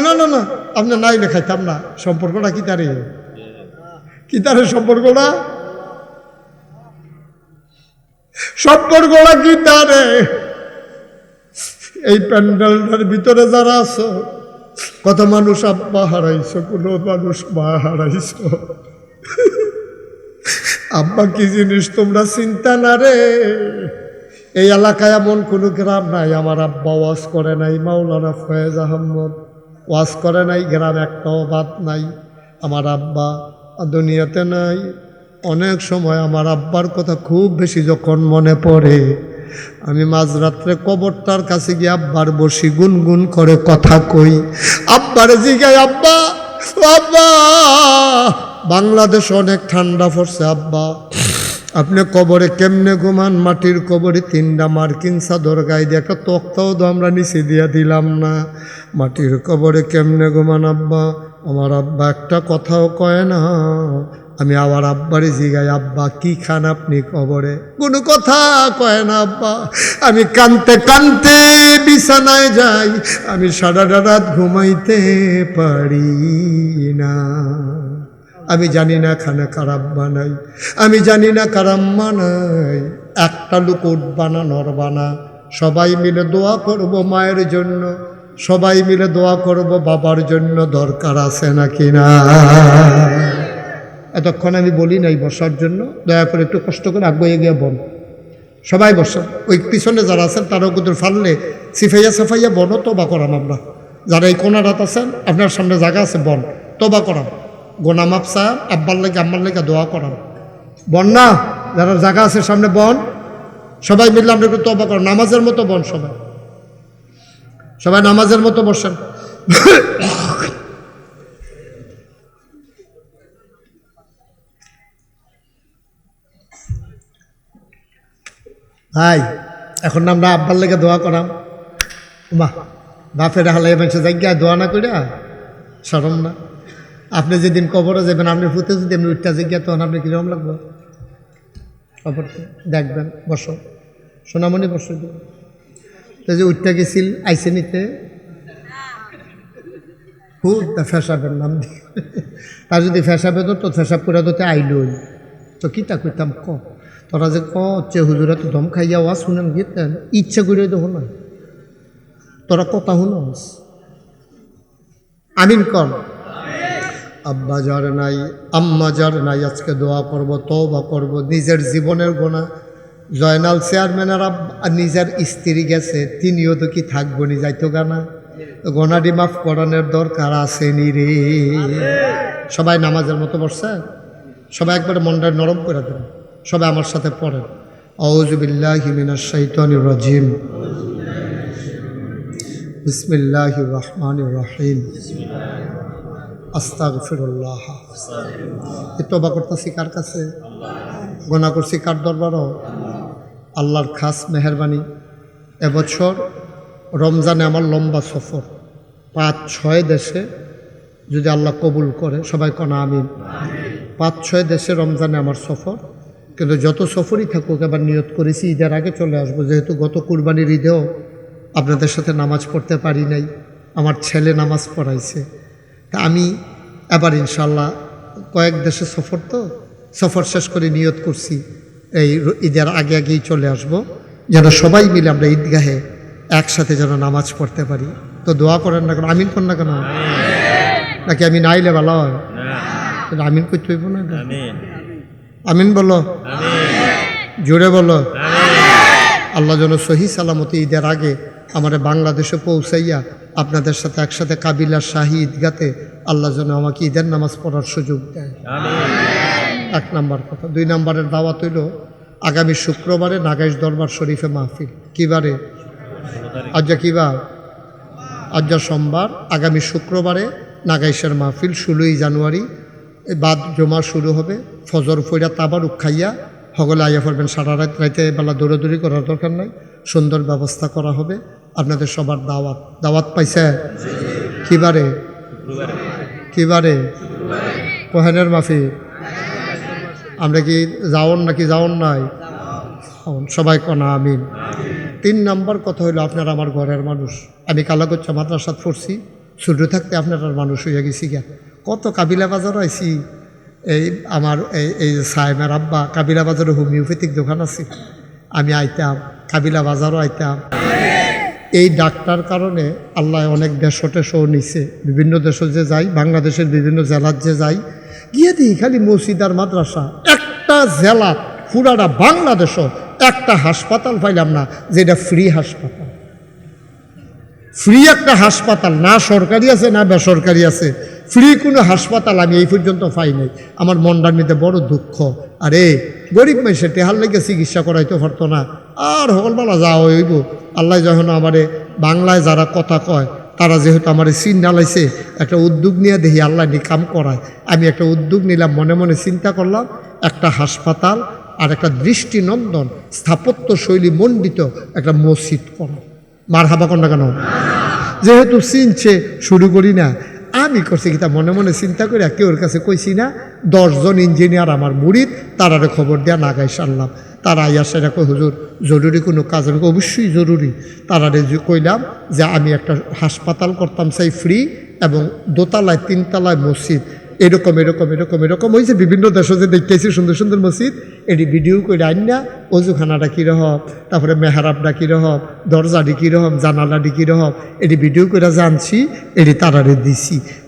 না না না আপনি না এলে খাইতাম না। সম্পর্কটা কি তারে, কি তারে সম্পর্কটা, সম্পর্কটা কি তারে? এই প্যান্ডেলটার ভিতরে যারা আছো, কত মানুষ আব্বা হারাইছো, কোনো মানুষ মা হারাইছো। আব্বা কি জিনিস তোমরা চিন্তা না রে। এই এলাকায় এমন কোনো গ্রাম নাই আমার আব্বা ওয়াজ করে নাই। মাওলানা ফয়েজ আহমদ ওয়াজ করে নাই, গ্রাম একটাও বাদ নাই। আমার আব্বা দুনিয়াতে নাই। অনেক সময় আমার আব্বার কথা খুব বেশি যখন মনে পড়ে, আমি মাঝরাত্রে কবরটার কাছে গিয়ে আব্বার বসি গুনগুন করে কথা কই। আব্বারে জিগাই, আব্বা আব্বা বাংলাদেশ অনেক ঠান্ডা পড়ছে, আব্বা আপনি কবরে কেমনে ঘুমান? মাটির কবরে 3টা মার্কিন চাদর গায়ে দিয়ে, একটা তক্তাও তো আমরা নিচে দিয়ে দিলাম না। মাটির কবরে কেমনে ঘুমান আব্বা? আমার আব্বা একটা কথাও কয় না। আমি আবার আব্বারে জিগাই, আব্বা কি খান আপনি কবরে? কোনো কথা কয় না আব্বা। আমি কানতে কানতে বিছানায় যাই, আমি সারাটা রাত ঘুমাইতে পারি না। আমি জানি না খানা কার আব্বা নাই, আমি জানি না কার আম্মা নাই। একটা লোক উঠবা না নড়বা না, সবাই মিলে দোয়া করব মায়ের জন্য, সবাই মিলে দোয়া করব বাবার জন্য। দরকার আছে নাকি না? এতক্ষণ আমি বলি নাই বসার জন্য, দয়া করে একটু কষ্ট করে আগে গিয়ে বন, সবাই বসেন। ওই পিছনে যারা আছেন তারাও কিন্তু ফাললে সিফাইয়া সাফাইয়া বনো, তবা করাম আমরা। যারা এই কোনারাত আছেন আপনার সামনে জায়গা আছে, বন তবা করাম, গোনা মাপসা আব্বার লেগে আম্মার লেগে দোয়া করাম, বন না? যারা জায়গা আছে সামনে বন, সবাই মিললে আমরা একটু তবা করাম, নামাজের মতো বন। সবাই সবাই নামাজের মতো বসেন। ভাই এখন আমরা আব্বার লেগে দোয়া করাম। বাহ, বাপের হালাই মানুষের জায়গায় দোয়া না কইরা সরম না? আপনি যেদিন কবরে যাবেন, আপনি ফুতে যদি আপনি উঠটা জায়গা, তখন আপনি কীরকম লাগবে? কবরতে দেখবেন, বসো সোনামণি বসো। তো যে উঠটা গেছিল আইসে নিতে খুব ফেসাবের নাম দিয়ে, তার যদি ফেসাবে তো ফেসাব করে তোতে আইলই তো কি তা করতাম ক? তোরা যে কে হুজুরা তো দম খাইয়া ওয়া শুনেন গেতেন, ইচ্ছা করে দেখো না, তোরা কথা শুনস। আমিন কর। আব্বা যার নাই, আম্মা যার নাই, আজকে দোয়া করব, তওবা করব। নিজের জীবনের গোনা, জয়নাল চেয়ারম্যানের নিজের স্ত্রী গেছে, তিনিও তো কি থাকবো নি, যাইতো গানা, গোনাডি মাফ করানোর দরকার আছে নি রে। সবাই নামাজের মতো বসছে, সবাই একবারে মনটা নরম করে দেন, সবাই আমার সাথে পড়েন। আউযু বিল্লাহি মিনাশ শাইতানির রাজিম, বিসমিল্লাহির রহমানির রহিম, আস্তাগফিরুল্লাহ। তওবা করতেছি কার কাছে? গুনাহ করছি কার দরবারও? আল্লাহর খাস মেহেরবানি। এবছর রমজানে আমার লম্বা সফর, 5-6 দেশে যদি আল্লাহ কবুল করে, সবাই কোন আমিন। 5-6 দেশে রমজানে আমার সফর। কিন্তু যত সফরই থাকুক, এবার নিয়ত করেছি ঈদের আগে চলে আসবো, যেহেতু গত কুরবানির ঈদেও আপনাদের সাথে নামাজ পড়তে পারি নাই, আমার ছেলে নামাজ পড়াইছে। তা আমি এবার ইনশাল্লাহ কয়েক দেশে সফর, তো সফর শেষ করে নিয়ত করছি এই ঈদের আগে আগেই চলে আসব, যেন সবাই মিলে আমরা ঈদগাহে একসাথে যেন নামাজ পড়তে পারি। তো দোয়া করেন না কেন? আমিন করেন না কেন? নাকি আমি নাইলে ভালো হয়? আমিন করতে হইব না? আমিন বলো, জোরে বলো। আল্লাহ যেন সহি সালামতে ঈদের আগে আমাদের বাংলাদেশে পৌঁছাইয়া আপনাদের সাথে একসাথে কাবিলার শাহী ঈদগাতে আল্লাহ যেন আমাকে ঈদের নামাজ পড়ার সুযোগ দেয়। এক নাম্বার কথা। 2 নম্বরের দাওয়াত হইল আগামী শুক্রবারে নাগাইশ দরবার শরীফে মাহফিল। কী বারে? আজ কী বার? আজ সোমবার। আগামী শুক্রবারে নাগাইশের মাহফিল 16ই জানুয়ারি বাদ জমা শুরু হবে। ফজর ফইরা তাবারুক খাইয়া সকলে আইয়া পড়বেন। সারা রাত রাইতে বেলা দৌড়াদৌড়ি করার দরকার নাই, সুন্দর ব্যবস্থা করা হবে। আপনাদের সবার দাওয়াত পাইছে। কী বারে? কী বারে? কোহেনের মাহফিল। আমরা কি যাওন নাকি যাওন নাই? সবাই কনা আমিন। 3 নম্বর কথা হইলো আপনারা আমার ঘরের মানুষ। আমি কালাগোচ্ছা মাদ্রাসাত পড়ছি, ছোটো থাকতে আপনার মানুষ হইয়া গেছি গিয়া। কত কাবিলা বাজার আইছি। এই আমার এই সাহেবের আব্বা কাবিলা বাজারে হোমিওপ্যাথিক দোকান আছে, আমি আইতাম, কাবিলা বাজারও আইতাম। এই ডাক্তার কারণে আল্লাহ অনেক দেশও নিছে। বিভিন্ন দেশে যে যাই, বাংলাদেশের বিভিন্ন জেলার যে যাই, গিয়ে দিই খালি মসজিদ আর মাদ্রাসা। একটা জেলা পুরাটা বাংলাদেশও একটা হাসপাতাল পাইলাম না যেটা ফ্রি হাসপাতাল। ফ্রি একটা হাসপাতাল না সরকারি আছে না বেসরকারি আছে, ফ্রি কোনো হাসপাতাল আমি এই পর্যন্ত পাই নাই। আমার মনটার মধ্যে বড় দুঃখ। আরে গরিব মানুষের টেহার লেগে চিকিৎসা করাইতে পারতো না, আর সকলবেলা যাওয়া হইব। আল্লাহ যখন আমারে বাংলায় যারা কথা কয় তারা যেহেতু আমার চিন ডালাইছে, একটা উদ্যোগ নিয়ে দেখি আল্লাহ নি কাম করায়। আমি একটা উদ্যোগ নিলাম, মনে মনে চিন্তা করলাম একটা হাসপাতাল আর একটা দৃষ্টিনন্দন স্থাপত্য শৈলী মণ্ডিত একটা মসজিদ করা। মার হাবা কন্যা কেন? যেহেতু চিনছে শুরু করি না, আমি করছি কি তা মনে মনে চিন্তা করে কেউর কাছে কইছি না। 10 জন ইঞ্জিনিয়ার আমার মুরিদ, তারারে খবর দেওয়া নাগাই সারলাম। তারা আইয়া সেটা কই হুজুর জরুরি কোনো কাজ? আমি অবশ্যই জরুরি। তারারে কইলাম যে আমি একটা হাসপাতাল করতাম চাই ফ্রি, এবং 2 তলায় 3 তলায় মসজিদ, এরকম এরকম এরকম এরকম। ওই যে বিভিন্ন দেশে যে দেখতেছি সুন্দর সুন্দর মসজিদ, এটি ভিডিও করে আইন না, অজুখানাটা কীরকম, তারপরে মেহরাবটা কীরকম, দরজাটি কীরকম, জানালাটি কীরকম, এটি ভিডিও করে জানছি, এটি তারারে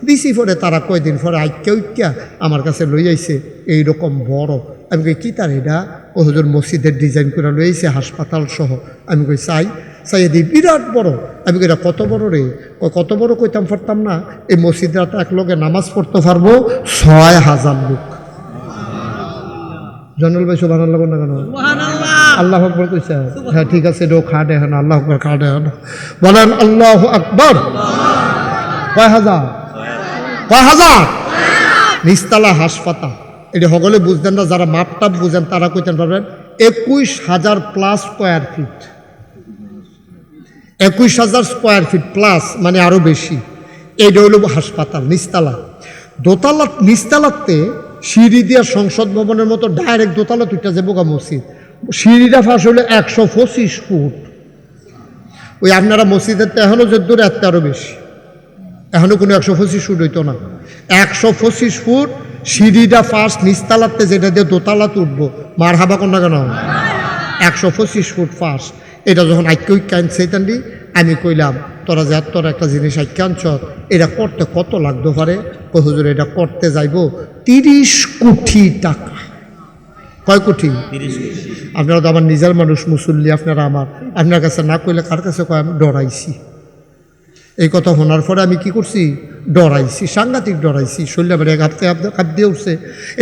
দিছি পরে তারা কয়দিন পরে আইক্যা আমার কাছে লই আইছে এইরকম বড়। আমি কই কি তার এটা? ও হুজুর মসজিদের ডিজাইন করে লই আইছে হাসপাতাল সহ। আমি কই চাই দিই, বিরাট বড়। আমি কই এটা কত বড় রে? কত বড় কইতাম পারতাম না। এই মসজিদটা এক লগে নামাজ পড়তে পারবো 6000 লোক। জনল ভাই সুবহানাল্লাহ বলেন না কেন? আল্লাহু আকবার কইছে। হ্যাঁ ঠিক আছে, এটাও খাটে হন, আল্লাহু আকবার খাটে হন, বলেন আল্লাহু আকবার। কয় হাজার? নিস্তালা হাসপাতাল। এটা সকলে বুঝতেন না, যারা মাপটাপ বুঝেন তারা কইতেন পারবেন 21,000 plus square feet. 21,000 square feet plus, মানে আরও বেশি। এইটা হইল হাসপাতাল নিস্তালা। দোতলা নিস্তালাতে সিঁড়ি দিয়া সংসদ ভবনের মতো ডাইরেক্ট দোতলা তুইটা যে বোকা মসজিদ। সিঁড়িটা ফাঁস হইলে 125 ফুট। ওই আপনারা মসজিদের তো এখনও যে দূরে এত আরও বেশি, এখনও কোনো 125 ফুট হইতো না। 125 ফুট সিঁড়িটা ফার্স্ট নিস্তালাতে, যেটা দিয়ে দোতলা তুটবো। মার হাবা কন্যা কেন? 125 ফুট ফার্স্ট। এটা যখন আইক্য সেইটান দি আমি কইলাম তোরা যে তোর একটা জিনিস আইক্যাঞ্চ, এটা করতে কত লাগতে পারে? হুজুর এটা করতে যাইব 30 কোটি টাকা। কয় কোটি? 30 কোটি। আপনারা তো আমার নিজের মানুষ, মুসল্লি আপনারা আমার, আপনার কাছে না কইলে কার কাছে কয়? আমি ডরাইছি। এই কথা শোনার পরে আমি কি করছি? ডরাইছি, সাংঘাতিক ডরাইছি। শরীরে বেড়ে কাপ দিয়ে উঠছে।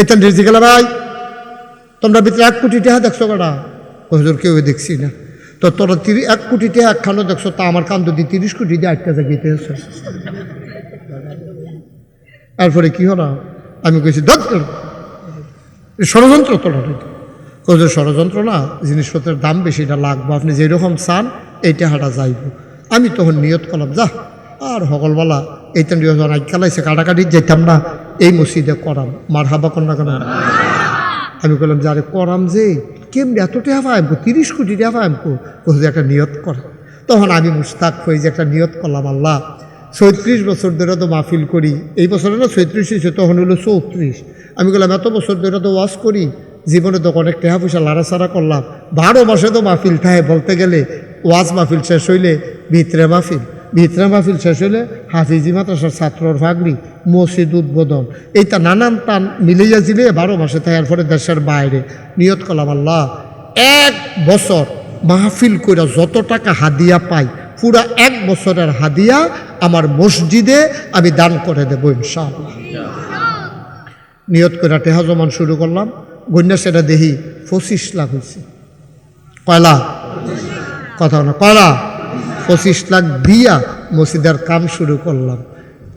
এটা রেজি গেল ভাই তোমরা ভিতরে 1 কোটি টাকা দেখছো কটা? হুজুর কেউ দেখছি না। তো তোরা 1 কোটি টাকা একখানো দেখছো, তা আমার কান্দ দিয়ে 30 কোটি দিয়ে আটকা জাগিতে আছে। এরপরে কি হলো? আমি কইছি ষড়যন্ত্র। তোরা হুজুর ষড়যন্ত্র না, জিনিসপত্রের দাম বেশি, এটা লাগবো, আপনি যেরকম চান এই টাকাটা যাইব। আমি তখন নিয়ত করলাম যা আর সকলবেলা এইটা খেলাইছে কাটাকাটি যেতাম না, এই মসজিদে করাম। মার হাবা কন্যা কেন? আমি বললাম যারে করাম যে কেমনি এত টাকা পাইমকো, 30 কোটি টাকা পাইমকো, যে একটা নিয়ত করে। তখন আমি মুস্তাক হয়ে যে একটা নিয়ত করলাম, আল্লাহ 34 বছর ধরে তো মাহফিল করি, এই বছরে না 36 হয়েছে, তখন হলো 34। আমি বললাম এত বছর ধরে তো ওয়াজ করি, জীবনে তো অনেক টাকা পয়সা লাড়াছাড়া করলাম, 12 মাসে তো মাহফিল থাকে বলতে গেলে। ওয়াজ মাহফিল শেষ হইলে ভিতরে মাহফিল শেষ হইলে হাফিজি মাদ্রাসার ছাত্রর ফাগরি, মসজিদ উদ্বোধন, এইটা নানান টান মিলাইয়া দিলে 12 মাসে থাকার পরে দেশের বাইরে। নিয়ত করলাম আল্লাহ 1 বছর মাহফিল কইরা যত টাকা হাদিয়া পাই পুরা 1 বছরের হাদিয়া আমার মসজিদে আমি দান করে দেবো ইনশাআল্লাহ। নিয়ত করে টেহা জমান শুরু করলাম, গণ্যা সেটা দেখি 25 লাখ হয়েছে। কয়লা কথা না, কয়লা 25 লাখ দিয়া মসজিদের কাম শুরু করলাম।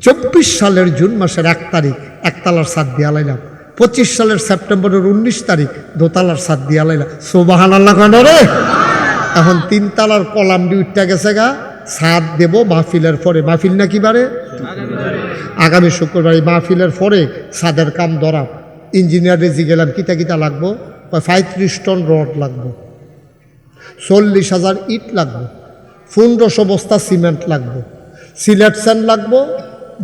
24 সালের জুন মাসের 1 তারিখ একতলার ছাদ দিয়া লাইলাম। 25 সালের সেপ্টেম্বরের 19 তারিখ দোতলার ছাদ দিয়া লাইলাম। সুবহানাল্লাহ কেন রে? এখন 3 তলার কলাম দিয়ে উঠতে গেছে গা, ছাদ দেব মাহফিলের পরে। মাহফিল না কি বারে? আগামী শুক্রবার। এই মাহফিলের পরে ছাদের কাম ধরা। ইঞ্জিনিয়ারে জিগেলাম কিতা কিতা লাগবো, 35 টন রড লাগবো, 40,000 ইট লাগবো, 1500 বস্তা সিমেন্ট লাগবো, সিলেট স্যান্ড লাগবো,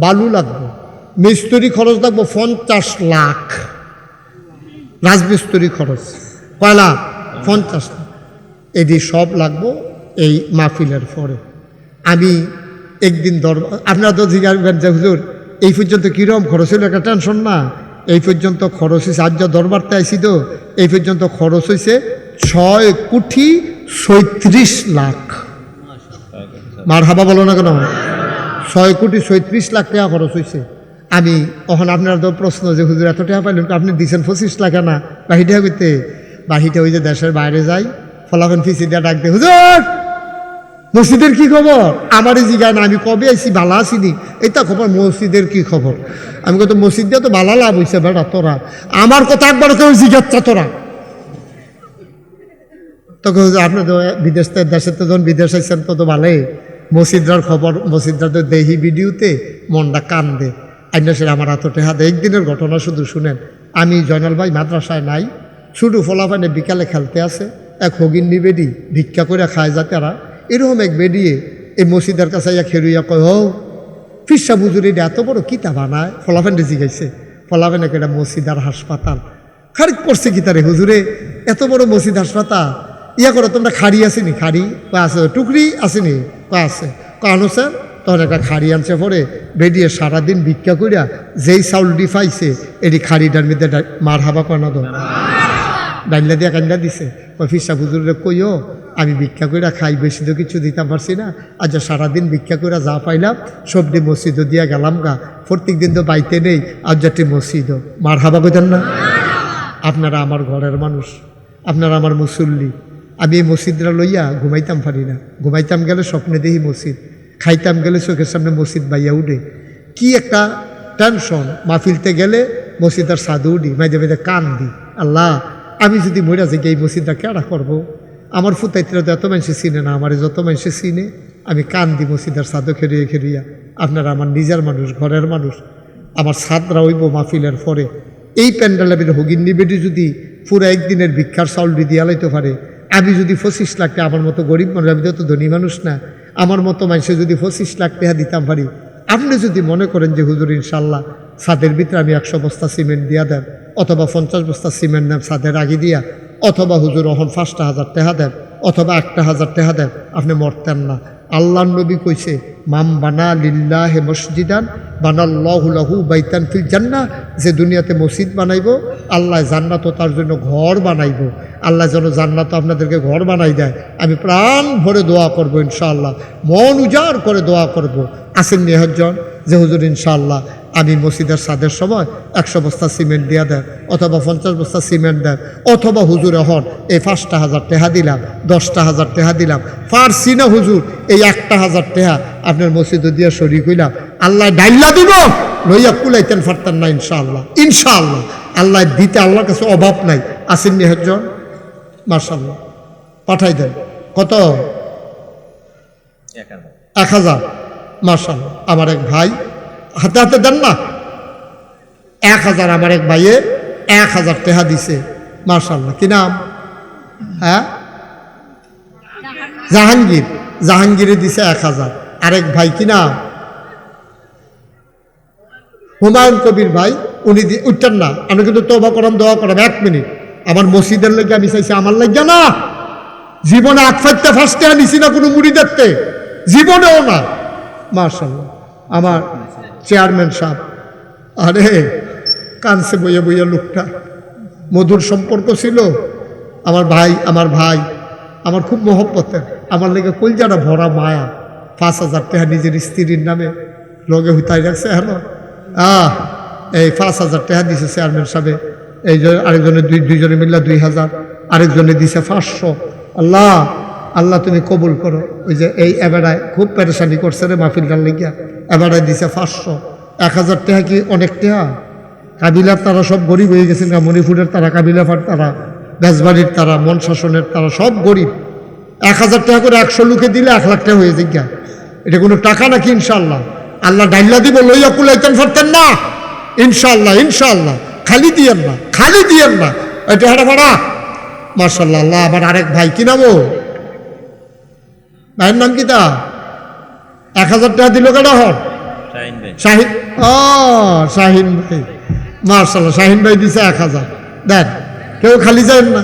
বালু লাগবো, মিস্ত্রি খরচ লাগবো 50 লাখ, রাজমিস্ত্রি খরচ কয়লা 50 লাখ। এটি সব লাগবো এই মাহফিলের পরে। আমি একদিন আপনারা তো জিজ্ঞাসবেন যে হুজুর এই পর্যন্ত কীরকম খরচ হইল, একটা টেনশন না। এই পর্যন্ত খরচ হয়েছে, আজ দরবারতে আইসি তো, এই পর্যন্ত খরচ হয়েছে 6,37 লাখ। মার হাবা বলো না কেন? 6,37 লাখ টাকা খরচ হয়েছে। আমি তখন আপনার তো প্রশ্ন যে হুজুর এত টাকা পাইলেন, আপনি দিচ্ছেন 25 লাখ না বাহিটা করতে। বাহিটা ওই যে দেশের বাইরে যাই, ফলাফল ফিসি দিয়ে ডাক দে, হুজুর মসজিদের কি খবর? আমারই জিগায় না, আমি কবে আইসি ভালো আসিনি, এটা খবর মসজিদের কি খবর? আমি কত মসজিদ দিয়ে তো ভালো লাভ হয়েছে বেটা, তোরা আমার কথা একবার কেউ জিজ্ঞাসা তোরা। তখন আপনি তো বিদেশ দেশের তো যখন বিদেশ আইসেন তো ভালোই মসজিদার খবর, মসজিদরা তো দেহি ভিডিওতে মনটা কান্দে। আইনা সে আমার হাতটে হাতে একদিনের ঘটনা শুধু শুনেন। আমি জয়নাল ভাই মাদ্রাসায় নাই, শুধু ফলাফানে বিকালে খেলতে আসে, এক হগিন্নি বেডি ভিক্ষা করে খায় যা তারা। এরকম এক বেডিয়ে এই মসজিদের কাছে ইয়া খেরুইয়া কয়, হো ফিসা বুজুরি এত বড় কিতা বানায়? ফলাফান রেজি গাইছে। ফলাফান একটা মসজিদ আর হাসপাতাল খারিক করছে কি তারে হুজুরে, এত বড় মসজিদ হাসপাতাল ইয়া করো তোমরা। খাড়ি আসেনি? খাড়ি আছে, টুকরি আসেনি? আছে কানো স্যার। তখন একটা খাড়ি আনছে পরে বেরিয়ে সারাদিন ভিক্ষা করিয়া যেই চাউলটি পাইছে এটি খাড়িটার মধ্যে মার হাবা কয়না তো ডাইলা দিয়া কান্ডা দিছে। ওই ফিসা হুজুরে কইও আমি ভিক্ষা কইরা খাই, বেশি তো কিছু দিতে পারছি না, আজ সারাদিন ভিক্ষা কইরা যা পাইলাম সবটি মসজিদও দিয়া গেলাম গা। প্রত্যেক দিন তো বাইতে নেই, আজ যাটি মসজিদও। মার হাবা কইতেন না? আপনারা আমার ঘরের মানুষ, আপনারা আমার মুসল্লি। আমি এই মসজিদরা লইয়া ঘুমাইতাম পারি না। ঘুমাইতাম গেলে স্বপ্নে দেখি মসজিদ, খাইতাম গেলে চোখের সামনে মসজিদ বাইয়া উঠে। কি একটা টেনশন! মাহফিলতে গেলে মসজিদার সাধু উঠি, মাঝে মাঝে কান দিই, আল্লাহ আমি যদি মরে যাই এই মসজিদটা কেডা করবো? আমার ফুতাইতরা তো এত মানুষে চিনে না, আমার যত মানুষে চিনে। আমি কান দিই মসজিদার সাধু খেরিয়ে খেরিয়া। আপনারা আমার নিজের মানুষ, ঘরের মানুষ। আমার ছাদরা হইব মাহফিলের পরে। এই প্যান্ডেলের হগিন্নি বেটি যদি পুরো একদিনের ভিক্ষার চাউল দিয়া লাইতে পারে, আমি যদি 25 লাখ টাকা, আমার মতো গরিব মানুষ, আমি তো ধনী মানুষ না, আমার মতো মানুষে যদি 25 লাখ টাকা দিতাম পারি, আপনি যদি মনে করেন যে হুজুর ইনশাল্লাহ ছাদের ভিতরে আমি 100 বস্তা সিমেন্ট দিয়া দেন, অথবা 50 বস্তা সিমেন্ট দেন ছাদের আগে দিয়া, অথবা হুজুর অহন 5,000 টাকা দেন, অথবা 1,000 টাকা দেন, আপনি মরতেন না। আল্লাহর নবী কইছে, মাম বানা লিল্লাহি মসজিদান বানাল্লাহু লাহু বাইতান ফিল জান্নাহ। যে দুনিয়াতে মসজিদ বানাইব, আল্লাহ জান্নাতও তার জন্য ঘর বানাইব। আল্লাহ যেন জান্নাত আপনাদেরকে ঘর বানাই দেয়। আমি প্রাণ ভরে দোয়া করব ইনশাআল্লাহ, মন উজাড় করে দোয়া করব। আসেন নিহজন যে হুজুর ইনশাআল্লাহ আমি মসজিদের ছাদের সময় 100 বস্তা সিমেন্ট দিয়া দেন, অথবা 50 বস্তা সিমেন্ট দেন, অথবা হুজুর এখন এই 5,000 টাকা দিলাম, 10,000 টাকা দিলাম, পারছি না হুজুর এই 1,000 টাকা আপনার মসজিদে দিয়া শরীক হইলাম, আল্লাহ ডাইল্লা দিব লইয়া কুলাইতেন পারতেন না ইনশাআল্লাহ। ইনশাআল্লাহ আল্লাহ দিতে, আল্লাহর কাছে অভাব নাই। আসেন নিহজন মাশাআল্লাহ পাঠাই দেন। কত? 1,000। মাশাআল্লাহ আমার এক ভাই হাতে হাতে দেন না, 1,000 আমার এক ভাইয়ে 1,000 টাকা দিছে। মাশাআল্লাহ কি নাম? হ্যাঁ জাহাঙ্গীর। জাহাঙ্গীরে দিছে 1,000। আরেক ভাই কি নাম? হুমায়ুন কবির ভাই। উনি উঠতেন না, আমি কিন্তু তওবা করাম, দোয়া করাম। 1 মিনিট আমার মসজিদের লেগে আমি চাইছি, আমার লাগে না। জীবনে 8 ফার্স্টে আনিছি না কোনো মুড়ি দেখতে, জীবনেও না। মাশাআল্লাহ আমার চেয়ারম্যান সাহেব, আরে কানসে বইয়া বইয়া লোকটা, মধুর সম্পর্ক ছিল। আমার ভাই আমার খুব মহব্বতের, আমার লেগে কলজাটা ভরা মায়া। 5,000 টাকা নিজের স্ত্রীর নামে লগে হুতাই রাখছে হ্যালো এই 5,000 টাকা দিছে চেয়ারম্যান সাহেব, এই যে আরেকজনে দুইজনে মিললে 2,000, আরেকজনে দিছে 500। আল্লাহ আল্লাহ তুমি কবুল করো। ওই যে এই এবারায় খুব পেরেশানি করছে রে মাহফিলটার লেগিয়া, এবারায় দিছে 500। 1,000 টাকা কি অনেক টাকা? কাবিলার তারা সব গরিব হয়ে গেছেন, মণিপুরের তারা, কাবিলাফার তারা, বেজবাড়ির তারা, মন শাসনের তারা সব গরিব। 1,000 টাকা করে 100 লোকে দিলে 1 লাখ টাকা হয়ে যায়। এটা কোনো টাকা নাকি? ইনশাল্লাহ আল্লাহ ডাইল্লা দিব, লইয়া কুলাইতেন পারতেন না। ইনশাল্লাহ ইনশাল্লাহ, খালি দিয়েন না, খালি দিয়েন না। এটা হারা ভাড়া মার্শাল্লাহ। আল্লাহ আবার আরেক ভাই, কি নাম ও ভাইয়ের নাম? কি তা 1,000 টাকা দিল কেন? হন শাহিন, শাহিন ভাই মার্শাল্লাহ, শাহিন ভাই দিছে 1,000। দেন কেউ খালি যায় না,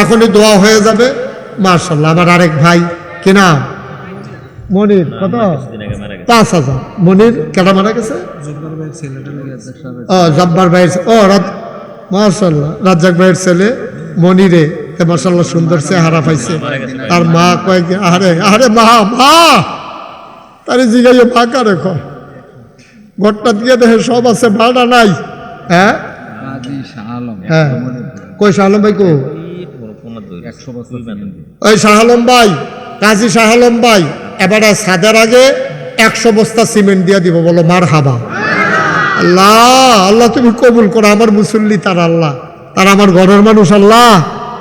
এখনই দোয়া হয়ে যাবে মার্শাল্লাহ। আবার আরেক ভাই, কি নাম? মনির। কত? 5,000। মনির কেটা মারা গেছে? জব্বার ভাইয়ের, মার্শাল্লাহ রাজ্জাক ভাইয়ের ছেলে মনিরে মার্শাল্লাহ সুন্দর চেহারা পাইছে। আর মা কয়েক, আরে আরে মা মা তারে জিগাইয়ে মা কারে কয়, ঘরটা দিয়ে দেখে সব আছে, ভাড়া নাই। হ্যাঁ হ্যাঁ, কই শাহ আলম ভাই? কো ওই শাহ আলম ভাই, কাজী শাহ আলম ভাই, এবারে সাদের আগে 100 বস্তা সিমেন্ট দিয়ে দিব। বলো মার হাবা। আল্লাহ আল্লাহ তুমি কবুল করো। আমার মুসল্লি তারা, আল্লাহ তারা আমার ঘরের মানুষ, আল্লাহ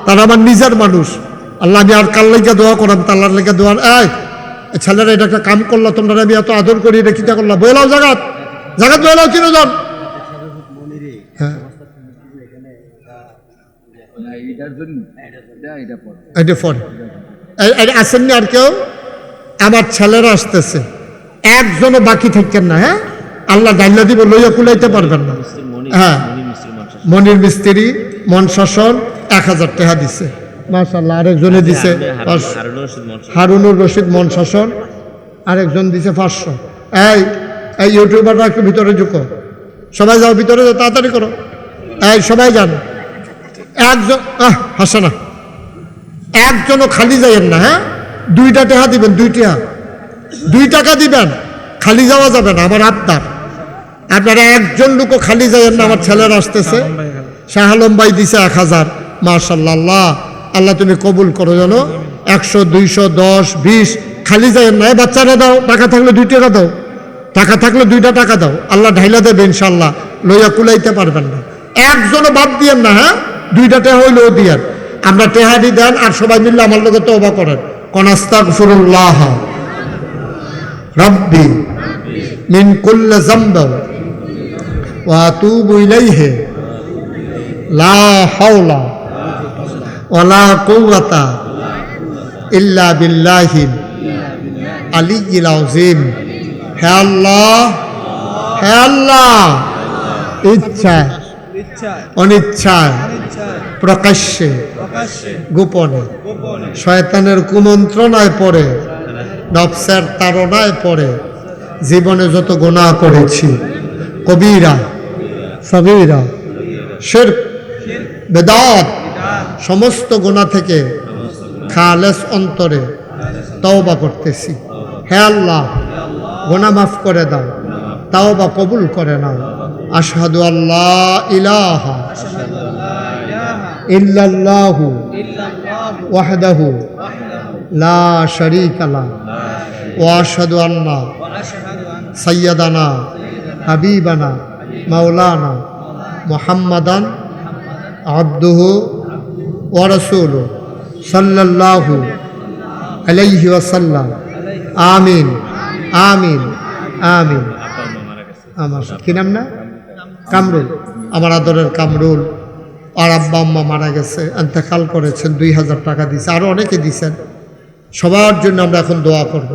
তারা আমার নিজের মানুষ। আল্লাহ আমি আর কার লেগে দোয়া করাম, তাল্লার লেগে দোয়া। এই ছেলেরা এটা একটা কাম করলো, তোমরা আমি এত আদর করি, এটা কিটা করলাম? বইলাও জাগাত জাগাত বইলাও, তিনজন। হ্যাঁ এটা পরে আসেননি আর কেউ? আমার ছেলেরা আসতেছে, একজনও বাকি থাকেন না। হ্যাঁ আল্লাহ ডাইল্লা দিব, লইয়া কুলাইতে পারবেন না। হ্যাঁ মনির মিস্ত্রি, মন শাসন 1,000 টাকা দিছে মাশাআল্লাহ। আরেকজনে দিছে হারুনুর রশিদ, মন শাসন, আরেকজন দিছে 500। এই এই ইউটিউবাররা একটু ভিতরে ঢুকো, সবাই যাও ভিতরে, যাও তাড়াতাড়ি করো। এই সবাই যান, একজন হাসে না, একজনও খালি যাইয়েন না। হ্যাঁ 2টা টাকা দিবেন, 2 টাকা দিবেন, খালি যাওয়া যাবে না। আমার আপনারা একজন লোকও খালি যাইয়েন না। আমার ছেলেরা আসতেছে, শাহ আলম ভাই দিছে 1,000 মাশাআল্লাহ। আল্লাহ আল্লাহ তুমি কবুল করো যেন। 100, 200, 10, 20 খালি যাইয়েন না। বাচ্চারা দাও, টাকা থাকলে 2 টাকা দাও, টাকা থাকলে 2টা টাকা দাও, আল্লাহ ঢাইলা দেবে ইনশাল্লাহ। লইয়া কুলাইতে পারবেন না, একজনও বাদ দিয়েন না। হ্যাঁ 2টা টাকা হইলেও দিয়েন। আমরা টেহারি দেন, আর সবাই মিললে আমার লোকে তওবা করেন। আস্তাগফিরুল্লাহ রাব্বি মিন কুল্লি যামবিন ওয়া আতুবু ইলাইহি লা হাওলা ওয়ালা কুওয়াতা ইল্লা বিল্লাহিল আলিয়্যিল আযীম। হে আল্লাহ, হে আল্লাহ, ইচ্ছায় অনিচ্ছায়, প্রকাশ্যে গোপনে, শয়তানের কুমন্ত্রণায় পড়ে, নফসের তাড়নায় পড়ে জীবনে যত গুনাহ করেছি, কবিরা সগীরা, শিরক, বিদআত, সমস্ত গুনাহ থেকে খালেস অন্তরে তওবা করতেছি। হে আল্লাহ গুনাহ মাফ করে দাও, তওবা কবুল করে নাও। আশহাদু আল্লা ইলাহা ইল্লাল্লাহু ওয়াহদাহু লা শারীকা লাহু ওয়া আশহাদু আন্না সাইয়্যিদানা হাবিবানা মাওলানা মুহাম্মাদান আবদুহু ওয়া রাসূলুহু সাল্লাল্লাহু আলাইহি ওয়াসাল্লাম। আমিন আমিন আমিন। আমার কি নাম না? কামরুল, আমার আদরের কামরুল। আর আব্বা আম্মা মারা গেছে, ইন্তেকাল করেছেন, 2,000 টাকা দিয়েছে, আরও অনেকে দিয়েছেন। সবার জন্য আমরা এখন দোয়া করব।